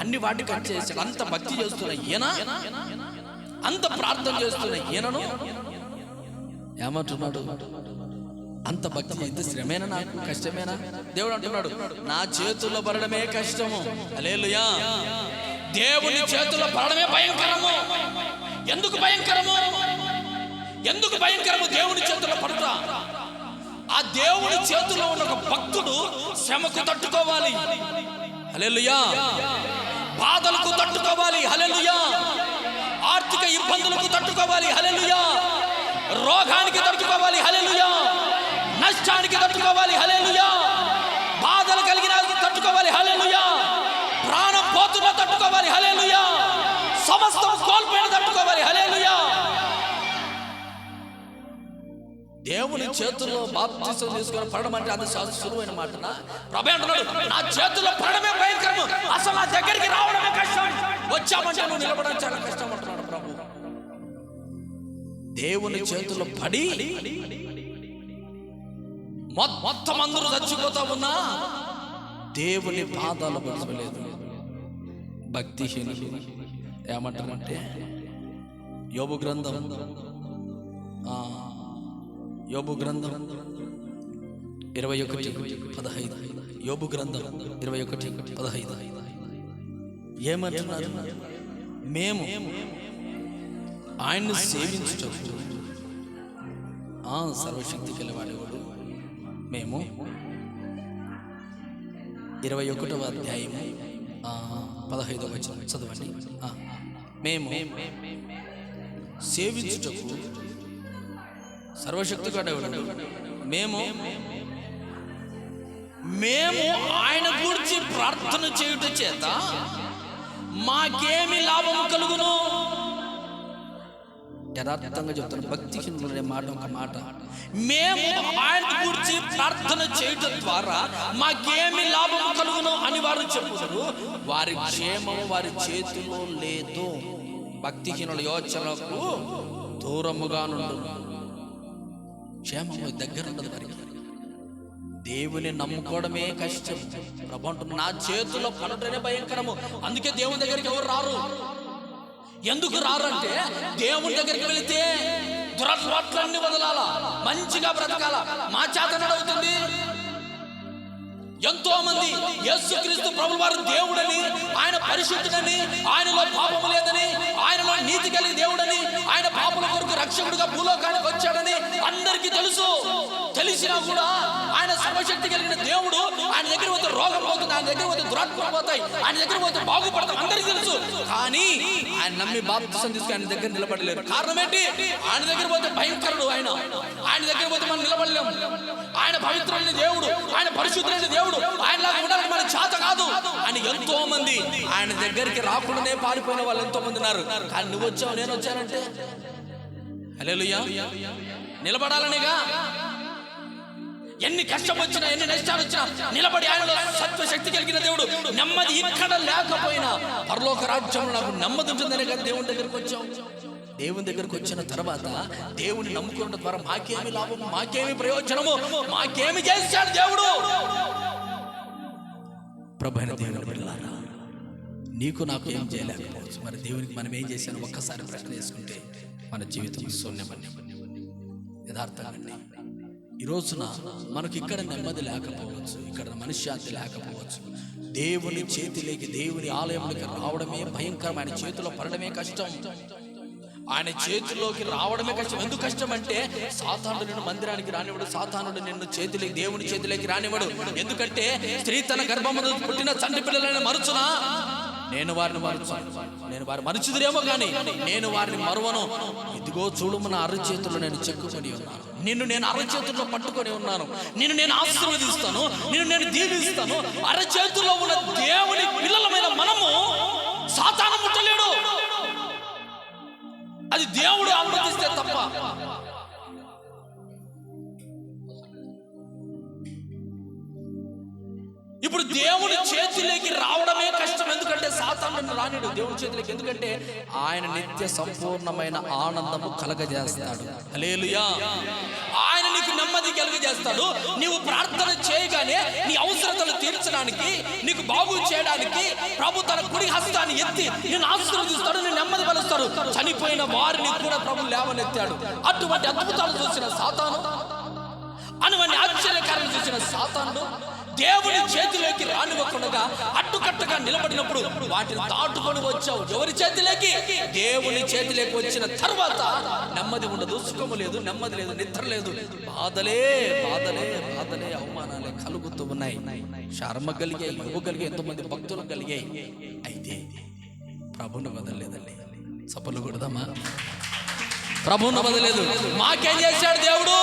అన్ని వాటికి కంచేసాడు. అంత భక్తి చేస్తున్నాయి ఈయన, అంత ప్రార్థన చేస్తున్నాయి ఈయనను. ఏమంటున్నాడు? అంత భక్తి అయితే శ్రమేనా, నాకు కష్టమేనా? దేవుడు అంటున్నాడు, నా చేతుల్లో పడడమే కష్టము. హల్లెలూయా. దేవుని చేతుల్లో పడడమే భయంకరము. ఎందుకు భయంకరము? ఎందుకు భయంకరము? దేవుని చేతుల్లో పడతా. ఆ దేవుని చేతుల్లో ఉన్న ఒక భక్తుడు శ్రమకు తట్టుకోవాలి. హల్లెలూయా. బాధలకు తట్టుకోవాలి. హల్లెలూయా. ఆర్థిక ఇబ్బందులకు తట్టుకోవాలి. హల్లెలూయా. రోగానికి తట్టుకోవాలి. హల్లెలూయా. నష్టానికి తట్టుకోవాలి. హల్లెలూయా. బాధలు కలిగిన తట్టుకోవాలి. హల్లెలూయా. ప్రాణం పోతున్నా తట్టుకోవాలి. హల్లెలూయా. సమస్తం కోల్పోయిన తట్టుకోవాలి. హల్లెలూయా. దేవుని చేతుల్లో బాప్తిసం తీసుకొని పడడం అంటే అది సులువైన మాటనా? ప్రభు అంటున్నాడు, నా చేతుల్లో పడడమే భయంకరము, అసలు నా దగ్గరికి రావడమే కష్టం, వచ్చామంటే నువ్వు నిలబడడం చాలా కష్టం అంటున్నాడు ప్రభు. దేవుని చేతుల్లో పడి మొత్తం అందరూ చచ్చిపోతా ఉన్నా దేవుని పాదాలు పడలేదు. భక్తిహీనులు ఏమంటారంటే, యోబు గ్రంథం 21:15, యోబు గ్రంథం 21:15 ఏమంటున్నారు? మేము ఆయన్ని సేవించుటకు సర్వశక్తి గలవాడేవాడు. మేము 21వ అధ్యాయం 15వ వచనం చదవండి. మేము సేవించుటకు సర్వశక్తి గలవాడు. మేము ఆయన గురించి ప్రార్థన చేయుట చేత మాకేమి లాభం కలుగును? యథార్థంగా చెప్తాను, భక్తిహీనులనే మాట ఒక మాట. మేము ఆయన గురించి ప్రార్థన చేయడం ద్వారా మాకేమి లాభం కలుగును అని వారు చెప్పుతారు. వారి క్షేమం వారి చేతిలో లేదు. భక్తిహీనుల యోచనలకు దూరముగా నుండు. క్షేమము దగ్గర ఉండదు వారికి. దేవుని నమ్ముకోవడమే కష్టం. ప్రభు అంటున్నా, నా చేతిలో పడటమే భయంకరము. అందుకే దేవుని దగ్గరికి ఎవరు రారు. ఎందుకు రారంటే, దేవుని దగ్గరికి వెళితే దురలవాట్లన్నీ వదలాలా, మంచిగా బ్రతకాలా. మా చేత నడవుతుంది. ఎంతో మంది యేసుక్రీస్తు ప్రభువు వారు దేవుడని, ఆయన పరిశుద్ధుడని, ఆయనలో పాపము లేదని, ఆయనలో నీతి కలిగి దేవుడని, ఆయన పాపల కొరకు రక్షకుడుగా భూలోకానికి వచ్చాడని అందరికీ తెలుసు. తెలిసినా కూడా ఆయన సర్వశక్తి కలిగిన దేవుడు. ఆయన దగ్గర పోతే రోగం పోతుంది, ఆయన దగ్గర పోతే దురాత్మలు పోతాయి, ఆయన దగ్గర పోతే బాగుపడతాం అందరికీ తెలుసు. కానీ ఆయన నమ్మి బాప్తిసం తీసుకుని ఆయన దగ్గర నిలబడలేరు. కారణం ఏంటి? ఆయన దగ్గర పోతే భయంకరుడు ఆయన. ఆయన దగ్గర పోతే మనం నిలబడలేము. ఆయన పవిత్రుడైన దేవుడు, ఆయన పరిశుద్ధుడైన దేవుడు. ఆయనలాగా ఉండాలని మన చేత కాదు అని ఎంతో మంది ఆయన దగ్గరికి రాకుండానే పారిపోయిన వాళ్ళు ఎంతో మంది ఉన్నారు. కానీ నువ్వు వచ్చావు, నేను వచ్చానంటే హల్లెలూయా, నిలబడాలనేగా. ఎన్ని కష్టం వచ్చినా, ఎన్ని నష్టాలు వచ్చినా నిలబడి ఆయనలో సత్వశక్తి కలిగిన దేవుడు. నెమ్మది ఇక్కడ లేకపోయినా పరలోక రాజ్యంలో నాకు నెమ్మది ఉంటుందనే కదా దేవుని దగ్గరకు వచ్చాం. దేవుని దగ్గరకు వచ్చిన తర్వాత దేవుని నమ్ముకోవడం ద్వారా మాకేమి లాభం, మాకేమి ప్రయోజనము, మాకేమి చేశాడు దేవుడు. ప్రభువైన దేవుని బిడ్డలారా, నీకు నాకు ఏం చేయలేకపోవచ్చు, మరి దేవునికి మనం ఏం చేశాను ఒక్కసారి ప్రశ్న చేసుకుంటే మన జీవితం శూన్యమని. యథార్థంగా ఈ రోజున మనకు ఇక్కడ నెమ్మది లేకపోవచ్చు, ఇక్కడ మనశ్శాంతి లేకపోవచ్చు. దేవుని చేతిలోకి, దేవుని ఆలయంలోకి రావడమే భయంకరం. ఆయన చేతిలో పడడమే కష్టం. ఆయన చేతిలోకి రావడమే కష్టం. ఎందుకు కష్టం అంటే సాతానుడు నిన్ను మందిరానికి రానివ్వడు, సాతానుడు నిన్ను చేతిలోకి, దేవుని చేతిలోకి రానివ్వడు. ఎందుకంటే స్త్రీ తన గర్భమును పుట్టిన చంటి పిల్లలను మరుచునా, నేను వారిని మరుచుదురేమో కానీ నేను వారిని మరువను. ఇదిగో చూడుము, నా అరచేతుల్లో నేను చెక్కుకొని ఉన్నాను, నిన్ను నేను అరచేతుల్లో పట్టుకొని ఉన్నాను, నిన్ను నేను ఆశీర్వదిస్తాను, నిన్ను నేను దీవిస్తాను. అరచేతుల్లో ఉన్న దేవుని పిల్లలమైన మనము సాతాను ముట్టలేడు. అది దేవుడు అనుమతిస్తే తప్ప. ఇప్పుడు దేవుని చేతిలోకి రావడమే కష్టం. ఎందుకంటే సాతాను రానిడు దేవుని చేతిలోకి. ఎందుకంటే ఆయన నిత్య సంపూర్ణమైన ఆనందము కలగజేస్తాడు. హల్లెలూయా. ఆయన నీకు నెమ్మది కలగజేస్తాడు. నీవు ప్రార్థన చేయగానే నీ అవసరతలు తీర్చడానికి, నీకు బాగు చేయడానికి ప్రభు తన కుడి హస్తాన్ని ఎత్తి నిన్ను ఆశీర్వదిస్తాడు, నిన్ను నెమ్మది పరుస్తాడు. చనిపోయిన వారిని కూడా ప్రభు లేవనెత్తాడు. అటువంటి అద్భుతాలు చూసిన సాతాను, అటువంటి ఆశ్చర్యకార్యాలు చూసిన సాతాను దేవుని చేతిలోకి రానివ్వకుండా అడ్డుకట్టగా నిలబడినప్పుడు వాటిని దాటుకొని వచ్చావు. ఎవరి చేతిలోకి? దేవుని చేతిలోకి వచ్చిన తర్వాత నెమ్మది ఉండదు, సుఖము లేదు, నెమ్మది లేదు, నిద్ర లేదు. బాధలే బాధలే బాధలే అవమానాలే కలుగుతూ ఉన్నాయి. శర్మ కలిగాయి, ఇవ్వగలిగే ఎంతోమంది భక్తులు కలిగాయి. అయితే ప్రభువును వదలలేదండి. చప్పలు కొడదామా? ప్రభువును వదలలేదు. మాకేం చేశాడు దేవుడు?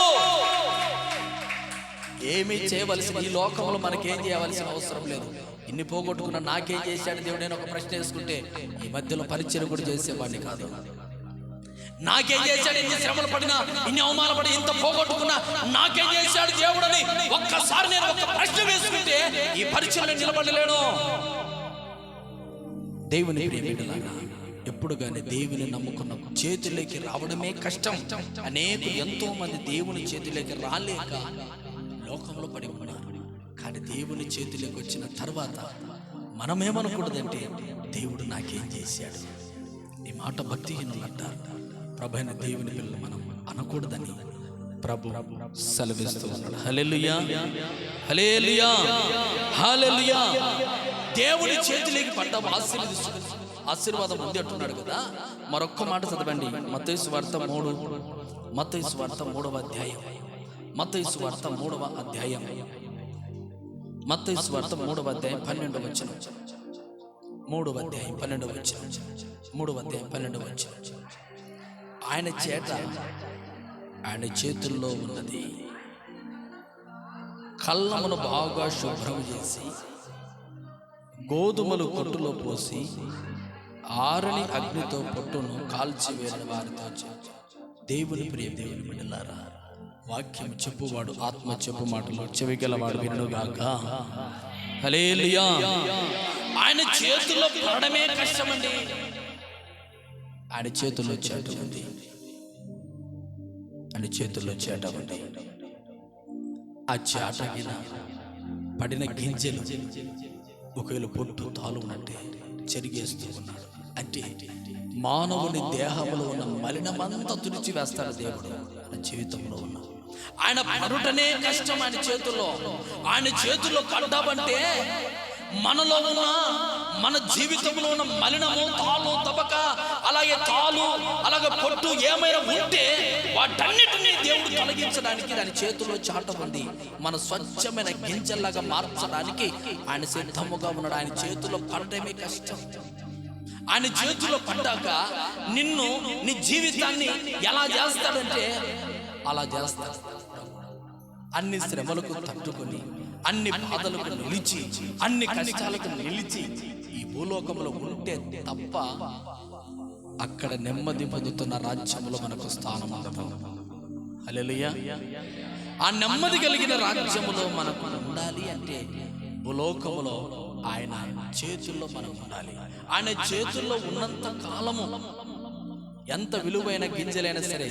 ఏమీ చేయవలసిన ఈ లోకంలో మనకేం చేయవలసిన అవసరం లేదు. ఇన్ని పోగొట్టుకున్నా నాకేం చేశాడు దేవుడు? నేను ఒక ప్రశ్న వేసుకుంటే ఈ మధ్యలో పరిచయం కూడా చేసేవాడిని కాదు. నాకేం చేశాడు? ఇన్ని శ్రమలు పడినా, ఇన్ని అవమానాలు పడి, ఇంత పోగొట్టుకున్నా నాకేం చేశాడు దేవుడు అని ఒక్కసారి నేను ఒక ప్రశ్న వేసుకుంటే ఈ పరిచయంలో నిలబడలేను. దేవుని ప్రియమైన ఎప్పుడు కానీ దేవుని నమ్ముకున్న చేతిలోకి రావడమే కష్టం. అనేక ఎంతో మంది దేవుని చేతిలోకి రాలేక లోకంలో పడి ఉన్నారు. కానీ దేవుని చేతిలోకి వచ్చిన తర్వాత మనమేమనకూడదంటే దేవుడు నాకేం చేశాడు. ఈ మాట భక్తిహీనులు అంటారు. ప్రభు అయిన దేవుని పిల్లలు మనం అనకూడదని ప్రభు సెలవిస్తూ ఉన్నాడు. హల్లెలూయా, హల్లెలూయా, హల్లెలూయా. దేవుని చేతిలోకి పడ్డాము, ఆశీర్వాదం ఉంది అంటున్నాడు కదా. మరొక్క మాట చదవండి. మత్తయి సువార్త 3వ అధ్యాయం. మత్తయి సువార్త 3వ అధ్యాయం. మత్తయి సువార్త 3వ అధ్యాయం 12వ వచనం. 3వ అధ్యాయం 12వ వచనం. 3వ అధ్యాయం 12వ వచనం. ఆయన చేతుల్లో ఉన్నది కళ్ళమును బాగా శుభ్రం చేసి గోధుమలు కొట్టులో పోసి ఆరని అగ్నితో పొట్టును కాల్చివేసిన వారితో. దేవుని ప్రియ దేవుని బిడ్డలారా, వాక్యం చెప్పువాడు ఆత్మ చెప్పు మాటలు చెవిగలవాడు వినుగాక. హల్లెలూయా. ఆయన చేతుల్లో పడడమే కష్టమండి. ఆయన చేతుల్లో చేట ఉంది. ఆయన చేతుల్లో చేట ఉంది. ఆ చేట పడిన గింజలు ఒకవేళ పొట్టు తాలు ఉన్నట్టే చెరిగేస్తూ ఉన్నాడు. అంటే మానవుని దేహంలో ఉన్న మలినమంతా తుడిచి వేస్తాడు దేవుడు ఆయన జీవితంలో ఉన్న. ఆయన పడుటనే కష్టం. ఆయన చేతుల్లో పడ్డామంటే మనలో ఉన్న మన జీవితంలో ఉన్న మలినము, తాలు తబక, అలాగే అలాగే పొట్టు ఏమైనా ఉంటే వాటన్నిటినీ దేవుడు తొలగించడానికి దాని చేతుల్లో చాటబంది మన స్వచ్ఛమైన గింజల్లాగా మార్చడానికి ఆయన సిద్ధముగా ఉన్నాడు. ఆయన చేతుల్లో పడటమే కష్టం. ఆయన చేతుల్లో పడ్డాక నీ జీవితాన్ని ఎలా చేస్తాడంటే అలా చేస్తాడు. అన్ని శ్రమలకు తట్టుకొని, అన్ని బాధలకు నిలిచి, అన్ని కష్టాలకు నిలిచి ఈ భూలోకంలో ఉంటే తప్ప అక్కడ నెమ్మది పొందుతున్న రాజ్యంలో మనకు స్థానం ఉండదు. హల్లెలూయా. ఆ నెమ్మది కలిగిన రాజ్యములో మనకు ఉండాలి అంటే భూలోకములో ఆయన చేతుల్లో మనం ఉండాలి. ఆయన చేతుల్లో ఉన్నంత కాలము ఎంత విలువైన గింజలైనా సరే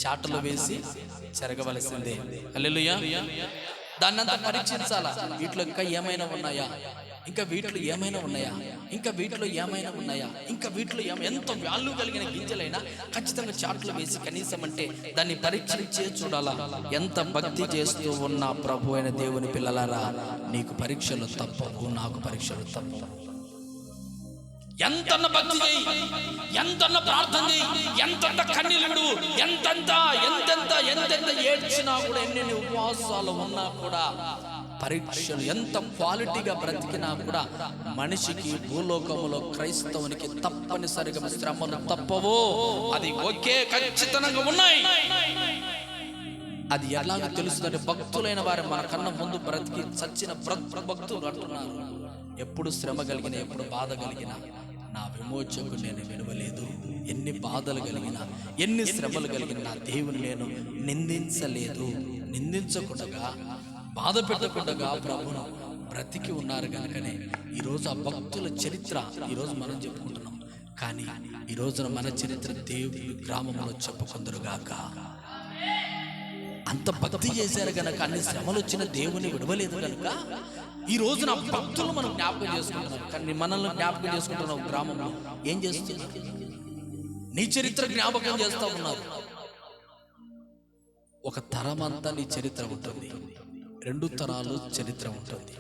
చాటలు వేసి చెరగవలసిందే. హల్లెలూయా. దాన్నంతా పరీక్షించాలా. వీటిలో ఇంకా ఏమైనా ఉన్నాయా, ఇంకా వీటిలో ఏమైనా ఉన్నాయా, ఇంకా వీటిలో ఏమైనా ఉన్నాయా, ఇంకా వీటిలో ఎంత వాల్యూ కలిగిన గింజలైనా ఖచ్చితంగా చాట్లు వేసి కనీసం అంటే దాన్ని పరీక్షించే చూడాలా. ఎంత భక్తి చేస్తూ ఉన్న ప్రభు అయిన దేవుని పిల్లలారా, నీకు పరీక్షలు తప్పవు, నాకు పరీక్షలు తప్పవు. ఎంతన్న భక్తి చేయి, ఎంతన్న ప్రార్థన చేయి, ఎంతంత కన్నీళ్ళు విడువు, ఎంతెంత ఏడ్చినా కూడా, ఎన్ని ఉపవాసాలు ఉన్నా కూడా, పరీక్షలు ఎంత క్వాలిటీగా బ్రతికినా కూడా మనిషికి భూలోకములో క్రైస్తవునికి తప్పనిసరిగా శ్రమలు తప్పవో అది ఒకే ఖచ్చితంగా ఉన్నాయి. అది ఎలాగ తెలుస్తుందంటే భక్తులైన వారు మన కన్నా ముందు బ్రతికి చచ్చిన భక్తులు అంటున్నారు, ఎప్పుడు శ్రమ కలిగిన, ఎప్పుడు బాధ కలిగిన నా విమోచకుడు నేను విడవలేదు. ఎన్ని బాధలు కలిగినా, ఎన్ని శ్రమలు కలిగిన నా దేవుని నేను నిందించలేదు. నిందించకుండా, బాధ పెట్టకుండా ప్రభును బ్రతికి ఉన్నారు కనుకనే ఈరోజు ఆ భక్తుల చరిత్ర ఈరోజు మనం చెప్పుకుంటున్నాం. కానీ ఈ రోజున మన చరిత్ర దేవుని గ్రామంలో చెప్పుకుందరుగాక. అంత భక్తి చేశారు కనుక, అన్ని శ్రమలు వచ్చిన దేవుని విడవలేదు కనుక ఈ రోజున భక్తులు మనం జ్ఞాపకం చేసుకుంటున్నాం. కానీ మనల్ని జ్ఞాపకం చేసుకుంటున్నాం. గ్రామంలో ఏం చేస్తున్నారు? నీ చరిత్ర జ్ఞాపకం చేస్తా ఉన్నారు. ఒక తరం అంతా నీ చరిత్ర ఉంటుంది, 2 తరాలు చరిత్ర ఉంటుంది.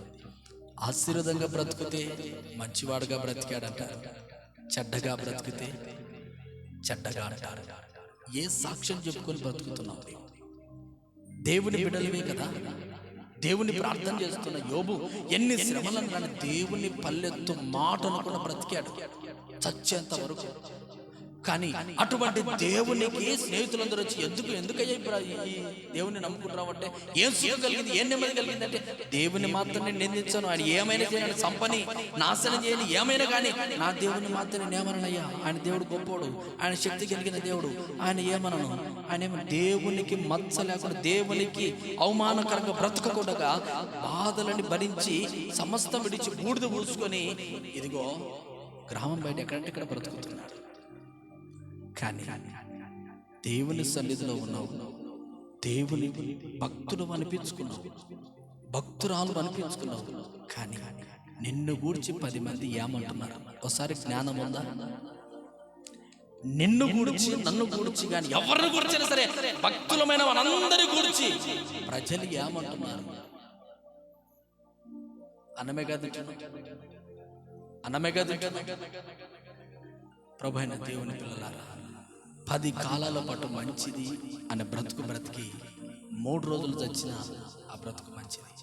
ఆశీర్వాదంగా బ్రతికితే మంచివాడుగా బ్రతికాడంటారు, చెడ్డగా బ్రతికితే చెడ్డగా అంటారు. ఏ సాక్ష్యం చెప్పుకొని బ్రతుకుతున్నావు? దేవుని బిడ్డలమే కదా. దేవుని ప్రార్థన చేస్తున్న యోబు ఎన్ని శ్రమలను కానీ దేవుని పల్లెత్తు మాటను కూడా బ్రతికాడు చచ్చేంత వరకు. కానీ అటువంటి దేవునికి స్నేహితులందరూ వచ్చి ఎందుకయ్యా ఈ దేవుని నమ్ముకుంటున్నావు అంటే, ఏం సుఖం కలిగింది, ఏం నెమ్మది కలిగింది అంటే, దేవుని మాత్రమే నిందించాను, ఆయన ఏమైనా చేయని, సంపని నాశనం చేయని, ఏమైనా కానీ నా దేవుని మాత్రమే నేమనయ్యా. ఆయన దేవుడు గొప్పోడు, ఆయన శక్తి కలిగిన దేవుడు, ఆయన ఏమనను. ఆయన ఏమో దేవునికి మచ్చ లేకుండా, దేవునికి అవమానకరంగా బ్రతకకుండా బాధలని భరించి సమస్తం విడిచి బూడిద పూసుకొని ఇదిగో గ్రామం బయట ఎక్కడంటే ఇక్కడ బ్రతుకుతున్నాడు. కానీ దేవుని సన్నిధిలో ఉన్నావు, దేవుని భక్తుడు అనిపించుకున్నావు, భక్తురాలు అనిపించుకున్నావు. కానీ నిన్ను గూర్చి 10 మంది ఏమంటున్నారు? ఒకసారి జ్ఞానం ఉందా? నిన్ను గూర్చి, నన్ను గూర్చి, కానీ ఎవరిని గూర్చినా సరే భక్తులమైన వారందరి గూర్చి ప్రజలు ఏమంటున్నారు? అన్నమే కాదు ప్రభు అయిన దేవుని పిల్లలారా, 10 కాలాల పాటు మంచిది అనే బ్రతుకు బ్రతికి 3 రోజులు చచ్చిన ఆ బ్రతుకు మంచిది.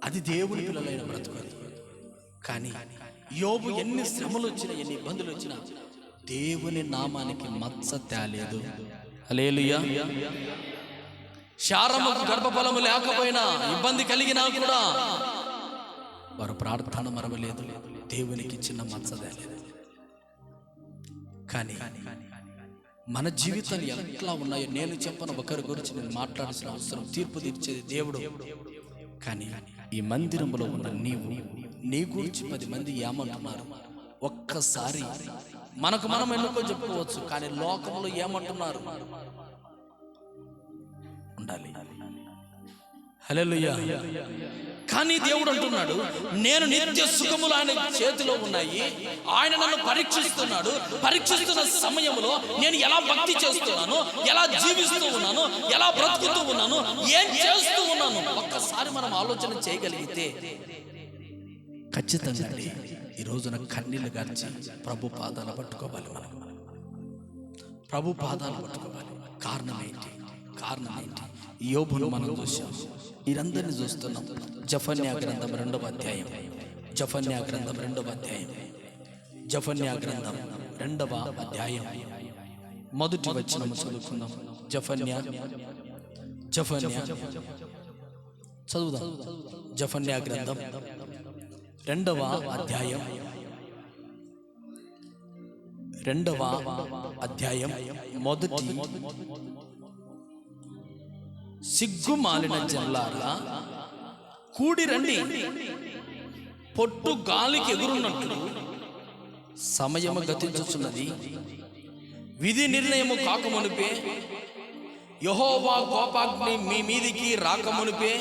అది దేవుని పిల్లలైన బ్రతుకు. కానీ యోబు ఎన్ని శ్రమలు వచ్చినా, ఎన్ని ఇబ్బందులు వచ్చినా దేవుని నామానికి మచ్చ తేలేదు. హల్లెలూయా. శారముకు గర్భఫలము లేకపోయినా, ఇబ్బంది కలిగినా కూడా వారు ప్రార్థన మరవలేదు, దేవునికి చిన్న మచ్చ తేలేదు. కానీ మన జీవితాలు ఎట్లా ఉన్నాయో నేను చెప్పను. ఒకరి గురించి నేను మాట్లాడాల్సిన అవసరం, తీర్పు తీర్చేది దేవుడు. కానీ ఈ మందిరంలో ఉన్న నీవు, నీ గురించి 10 మంది ఏమంటున్నారు? ఒక్కసారి మనకు మనం ఎన్నుకో చెప్పుకోవచ్చు, కానీ లోకంలో ఏమంటున్నారు ఉండాలి. హల్లెలూయా. కానీ దేవుడు అంటున్నాడు, నేను నిత్య సుఖములు ఆయన చేతిలో ఉన్నాయి, ఆయన నన్ను పరీక్షిస్తున్నాడు. పరీక్షిస్తున్న సమయంలో నేను ఎలా భక్తి చేస్తున్నాను, ఎలా జీవిస్తూ ఉన్నాను, ఎలా బ్రతుకుతూ ఉన్నాను, ఏం చేస్తూ ఉన్నాను, ఒక్కసారి మనం ఆలోచన చేయగలిగితే ఖచ్చితంగా ఈ రోజున కన్నీళ్లు గార్చి ప్రభు పాదాలు పట్టుకోవాలి. మనం ప్రభు పాదాలు పట్టుకోవాలి. కారణం ఏంటి? యోబును మనం చూసాం, వీరందరినీ చూస్తున్నాం. జఫన్యా గ్రంథం 2వ అధ్యాయం, జఫన్యా గ్రంథం 2వ అధ్యాయం, జఫన్యా గ్రంథం 2వ అధ్యాయం మొదటి వచనం చదువుకుందాం. జఫన్యా చదువుదాం. జఫన్యా గ్రంథం 2వ అధ్యాయం 2వ అధ్యాయం మొదటి సిగ్గుమాలిన జనులారా కూడి రండి, పొట్టు గాలికి ఎగురున్నట్లు సమయము గతించుచున్నది. విధి నిర్ణయము కాకమునిపే, యెహోవా కోపాగ్ని మీ మీదికి రాకమునిపే,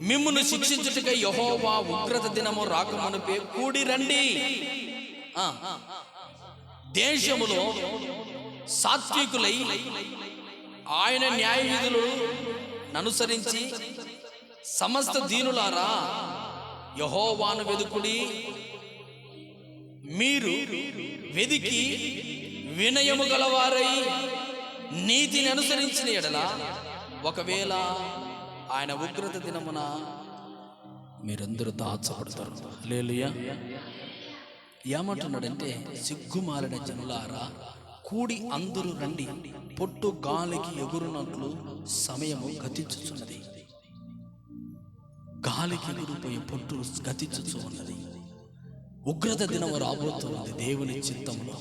మిమ్మును శిక్షించుటకై యెహోవా ఉగ్రత దినము రాకమునిపే కూడి రండి. దేశములో సాత్వికులై ఆయన న్యాయ విధులను అనుసరించి సమస్త దీనులారా యెహోవాను వెదుకుడి. మీరు వెదికి వినయము గలవారై నీతిని అనుసరించిన ఎడల ఒకవేళ ఆయన ఉగ్రత దినమున మీరందరూ దాచబడతారు. హల్లెలూయా. ఏమంటున్నాడంటే, సిగ్గుమాలిన జనులారా కూడి అందరూ రండి, పొట్టు గాలికి ఎగురునట్లు సమయము గతించుచున్నది. గాలికి ఎగురిపోయి పొట్టు గతించుచు ఉన్నది. ఉగ్రత దినము రాబోతున్నది దేవుని చిత్తంలో.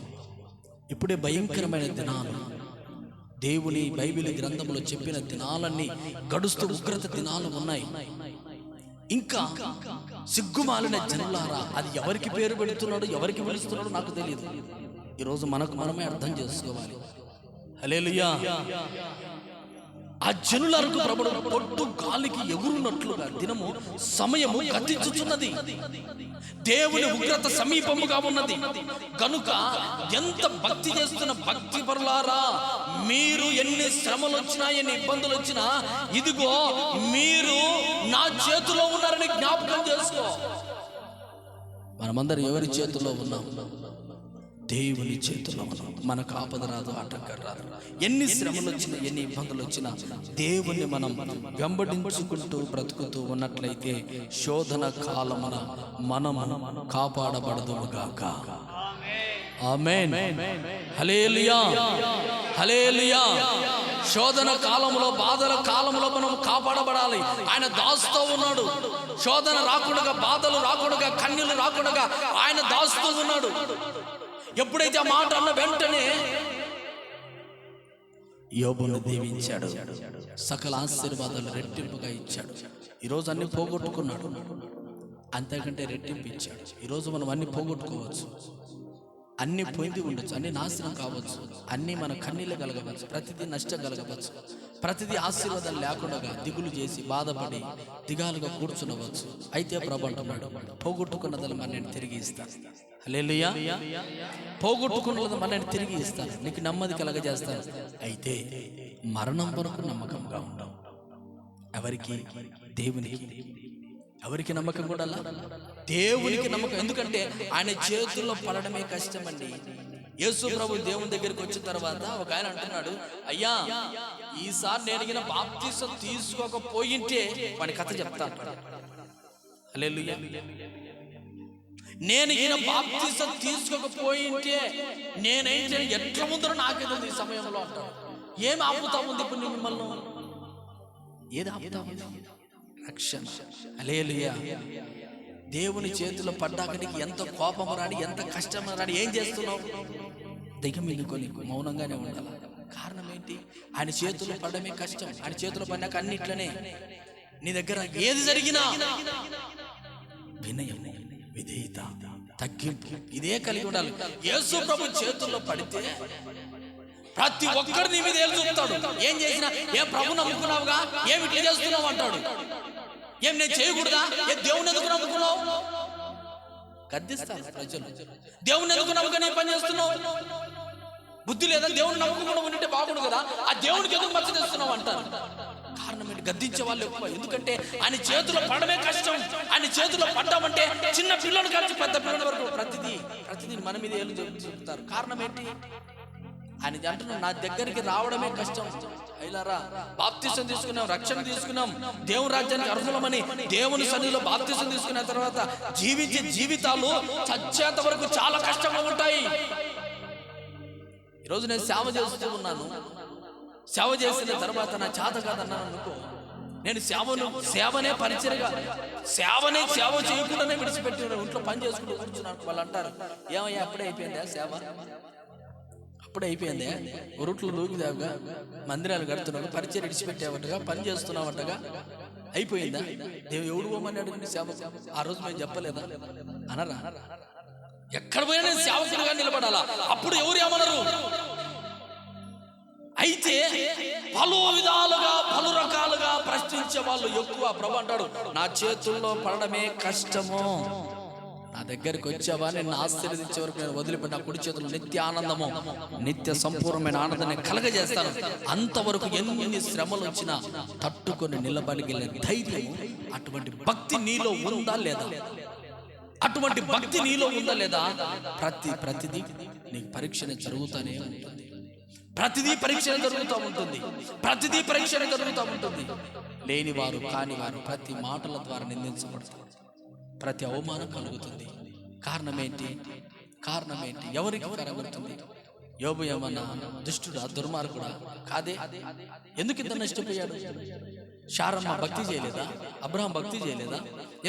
ఇప్పుడే భయంకరమైన దినాలు, దేవుని బైబిల్ గ్రంథంలో చెప్పిన దినాలన్నీ గడుస్తూ ఉగ్రత దినాలు ఉన్నాయి. ఇంకా సిగ్గుమాలిన జనులారా, అది ఎవరికి పేరు పెడుతున్నాడు, ఎవరికి పిలుస్తున్నాడో నాకు తెలియదు. ఈరోజు మనమే అర్థం చేసుకోవాలి. హల్లెలూయా. ఆ జనులకు ప్రభువు పొట్టు గాలికి ఎగురున్నట్లుగా దినము సమయము గతించుచున్నది. దేవుని ఉగ్రత సమీపముగా ఉన్నది కనుక ఎంత భక్తి చేస్తున్న భక్తి పరులారా, మీరు ఎన్ని శ్రమలు వచ్చినా, ఎన్ని ఇబ్బందులు వచ్చినా, ఇదిగో మీరు నా చేతిలో ఉన్నారని జ్ఞాపకం చేసుకో. మనమందరం ఎవరి చేతిలో ఉన్నాం? దేవుని చేతిలో ఉన్నాం. మనకు ఆపద రాదు, ఆటంకం రాదు. ఎన్ని శ్రమలు వచ్చినా, ఎన్ని ఇబ్బందులు వచ్చినా దేవుణ్ణి మనం వెంబడించుకుంటూ బ్రతుకుతూ ఉన్నట్లయితే శోధన కాలమున మనము కాపాడబడదుముగాక. ఆమేన్. హల్లెలూయా, హల్లెలూయా. శోధన కాలంలో, బాధల కాలంలో మనం కాపాడబడాలి. ఆయన దాస్తూ ఉన్నాడు. శోధన రాకుండా, బాధలు రాకుండా, కన్నీళ్లు రాకుండా ఆయన దాస్తూ ఉన్నాడు. ఎప్పుడైతే ఆ మాట అన్న వెంటనే యోబును దీవించాడు, సకల ఆశీర్వాదాలు రెట్టింపుగా ఇచ్చాడు. ఈరోజు అన్ని పోగొట్టుకున్నాడు, అంతకంటే రెట్టింపు ఇచ్చాడు. ఈరోజు మనం అన్ని పోగొట్టుకోవచ్చు, అన్ని పొంది ఉండొచ్చు, అన్ని నాశనం కావచ్చు, అన్ని మన కన్నీళ్ళు కలగవచ్చు, ప్రతిదీ నష్టం కలగవచ్చు, ప్రతిదీ ఆశీర్వాదాలు లేకుండా దిగులు చేసి బాధపడి దిగాలుగా కూర్చునవచ్చు. అయితే ప్రభు అంటున్నాడు, పోగొట్టుకున్నదని మన నేను తిరిగి ఇస్తాను. హల్లెలూయా. పోగొట్టుకున్నది మన నేను తిరిగి ఇస్తాను, నీకు నెమ్మది కలగజేస్తాను. అయితే మరణం వరకు నమ్మకంగా ఉండవు. ఎవరికి? దేవునికి. ఎవరికి నమ్మకం కూడా? దేవునికి నమ్మకం. ఎందుకంటే ఆయన చేతుల్లో పడడమే కష్టం అండి. యేసు ప్రభు దేవుని దగ్గరికి వచ్చిన తర్వాత ఒక ఆయన అంటున్నాడు, అయ్యా ఈసారి నేను బాప్తిసం తీసుకోకపోయింటే వాడి కథ చెప్తాను. హల్లెలూయా. నేను ఈయన బాప్తిసం తీసుకోకపోయింటే నేనైతే ఎట్లా ముందరో నాకేదో ఈ సమయంలో అంటాను. ఏం ఆపుతా ఉంది ఇప్పుడు మిమ్మల్ని? ఏది ఆపుతా ఉంది? రక్షణ. హల్లెలూయా. దేవుని చేతిలో పడ్డాక నీకు ఎంత కోపం రాని, ఎంత కష్టం రాని, ఏం చేస్తున్నావు? దిగమిందుకొని మౌనంగానే ఉండాలి. కారణం ఏంటి? ఆయన చేతిలో పడడమే కష్టం. ఆయన చేతిలో పడినాక అన్నిట్లనే నీ దగ్గర ఏది జరిగినా వినయం, విధేయత, తగ్గింపు ఇదే కలిగి ఉండాలి. యేసు ప్రభు చేతుల్లో పడితే ప్రతి ఒక్కరు నీ మీద చూపుతాడు. ఏం చేసినా, ఏ ప్రభు నమ్ముకున్నావుగా, ఏమి చేస్తున్నావు అంటాడు. ఏం నేను చేయకూడదా? ఏ దేవుని ఎందుకు నమ్ముకున్నావు? గద్దిస్తారు ప్రజలు. దేవుని ఎందుకు నమ్ముకుని పని చేస్తున్నావు? బుద్ధి లేదా? దేవుని నమ్ముకుండా ఉంటే బాగుండు కదా, ఆ దేవునికి ఎందుకు మచ్చ తెస్తున్నావు అంటారు. కారణం ఏంటి? గద్దించే వాళ్ళు ఎక్కువ. ఎందుకంటే ఆయన చేతిలో పడమే కష్టం. ఆయన చేతిలో పడ్డామంటే చిన్న పిల్లలు కలిసి పెద్ద పిల్లల వరకు ప్రతిదీ మన మీద ఏళ్ళు చెబుతారు. కారణం ఏంటి? ఆయన అంటున్నాడు, నా దగ్గరికి రావడమే కష్టం. అయిలారా, బాప్తిసం తీసుకున్నాం, రక్షణ తీసుకున్నాం, దేవుని రాజ్యానికి అర్హులమని దేవుని సన్నిధిలో బాప్తిసం తీసుకున్న తర్వాత జీవించే జీవితాలు చచ్చేంత వరకు చాలా కష్టంగా ఉంటాయి. ఈరోజు నేను సేవ చేస్తూ ఉన్నాను. సేవ చేసిన తర్వాత నా చేత కాదన్నాను అనుకో, నేను సేవనే పరిచయగా సేవ చేయకుండానే విడిచిపెట్టి ఇంట్లో పని చేసుకుంటూ కూర్చున్నాను. వాళ్ళు అంటారు, ఏమయ్యా అప్పుడే అయిపోయిందా సేవ? అప్పుడే అయిపోయిందే, ఉరుట్లు లూగిదావుగా, మందిరాలు కడుతున్నావు, పరిచయం విడిచిపెట్టావటగా, పని చేస్తున్నావటగా, అయిపోయిందా? దేవుడు ఎవడు పోమని అడిగింది సేవ? ఆ రోజు మేము చెప్పలేదా అనరా? ఎక్కడ పోయినా నేను సేవకుడుగా నిలబడాలా, అప్పుడు ఎవరు ఏమనరు. అయితే పలు విధాలుగా పలు రకాలుగా ప్రశ్నించే వాళ్ళు ఎక్కువ. ప్రభు అంటాడు, నా చేతుల్లో పడడమే కష్టము. నా దగ్గరికి వచ్చావా, నిన్ను ఆశీర్వదించే వరకు నేను వదిలిపెట్టి నా కుడి చేతులు నిత్య ఆనందము, నిత్య సంపూర్ణమైన ఆనందాన్ని కలగజేస్తాను. అంతవరకు ఎన్ని శ్రమలు వచ్చినా తట్టుకొని నిలబడిగలిగిన ధైర్యం, అటువంటి భక్తి నీలో ఉందా లేదా? అటువంటి భక్తి నీలో ఉందా లేదా? ప్రతిదీ నీకు పరీక్షణ జరుగుతూనే ఉంటుంది. ప్రతిదీ పరీక్షణ జరుగుతూ ఉంటుంది. ప్రతిదీ పరీక్షణ జరుగుతూ ఉంటుంది. లేనివారు కానివారు ప్రతి మాటల ద్వారా నిందించబడతారు. ప్రతి అవమానం కలుగుతుంది. కారణం ఏంటి? ఎవరికి కనబడుతుంది? యోబు ఏమన్నా దుష్టుడా, దుర్మార్గుడా? కాదే. ఎందుకు ఇంత నష్టపోయాడు? శారమ్మ భక్తి చేయలేదా? అబ్రహాం భక్తి చేయలేదా?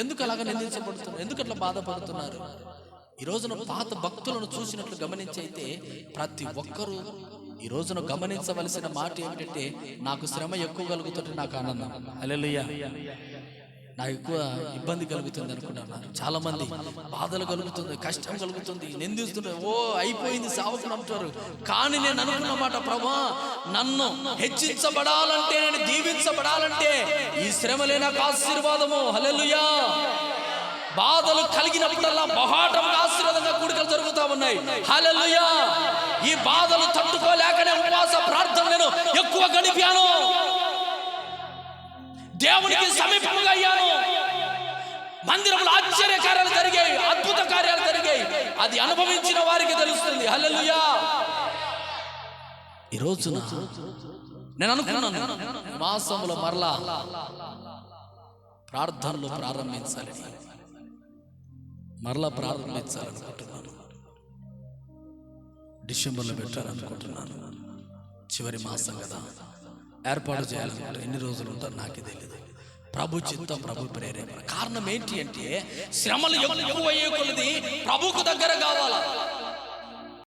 ఎందుకు అలాగ నిందించబడుతున్నారు? ఎందుకు అట్లా బాధపడుతున్నారు? ఈ రోజున పాత భక్తులను చూసినట్లు గమనించి అయితే ప్రతి ఒక్కరూ ఈ రోజున గమనించవలసిన మాట ఏమిటంటే, నాకు శ్రమ ఎక్కువ కలుగుతుంటే నాకు ఆనందం. హల్లెలూయా. నాకు ఎక్కువ ఇబ్బంది కలుగుతుంది అనుకుంటున్నారు చాలా మంది. బాధలు కలుగుతుంది, కష్టం కలుగుతుంది, నిందిస్తున్నారు. ఓ అయిపోయింది సావుకు అంటారు. కానీ నేను అనుకున్న మాట, ప్రభా నన్ను హెచ్చించబడాలంటే, నేను దీవించబడాలంటే ఈ శ్రమలే నాకు ఆశీర్వాదము. హల్లెలూయా. బాధలు కలిగినప్పుడల్లా బహాటంగా ఆశీర్వాదంగా కూడికలు జరుగుతూ ఉన్నాయి. హల్లెలూయా. ఈ బాధలు తట్టుకోలేకనే ఉపవాస ప్రార్థన నేను ఎక్కువ గడిపాను. దేవునికి సమీపంగా అయ్యాను. మందిరంలో ఆశ్చర్య కార్యాలు జరిగాయి, అద్భుత కార్యాలు జరిగాయి. అది అనుభవించిన వారికి తెలుస్తుంది. హల్లెలూయా. ఈ రోజున నేను అనుకున్నాను, మాసంలో మరలా ప్రార్థనలు ప్రారంభించాలనుకుంటున్నాను. డిసెంబర్లో పెట్టాలనుకుంటున్నాను. చివరి మాసం కదా, ఏర్పాటు చేయాలనుకుంటే ఎన్ని రోజులు ఉంటారు నాకే తెలియదు. ప్రభు చిత్తం, ప్రభు ప్రేరేపణ. కారణం ఏంటి అంటే, శ్రమలు ఎక్కువ అయ్యే కొలది ప్రభుకు దగ్గర కావాలా.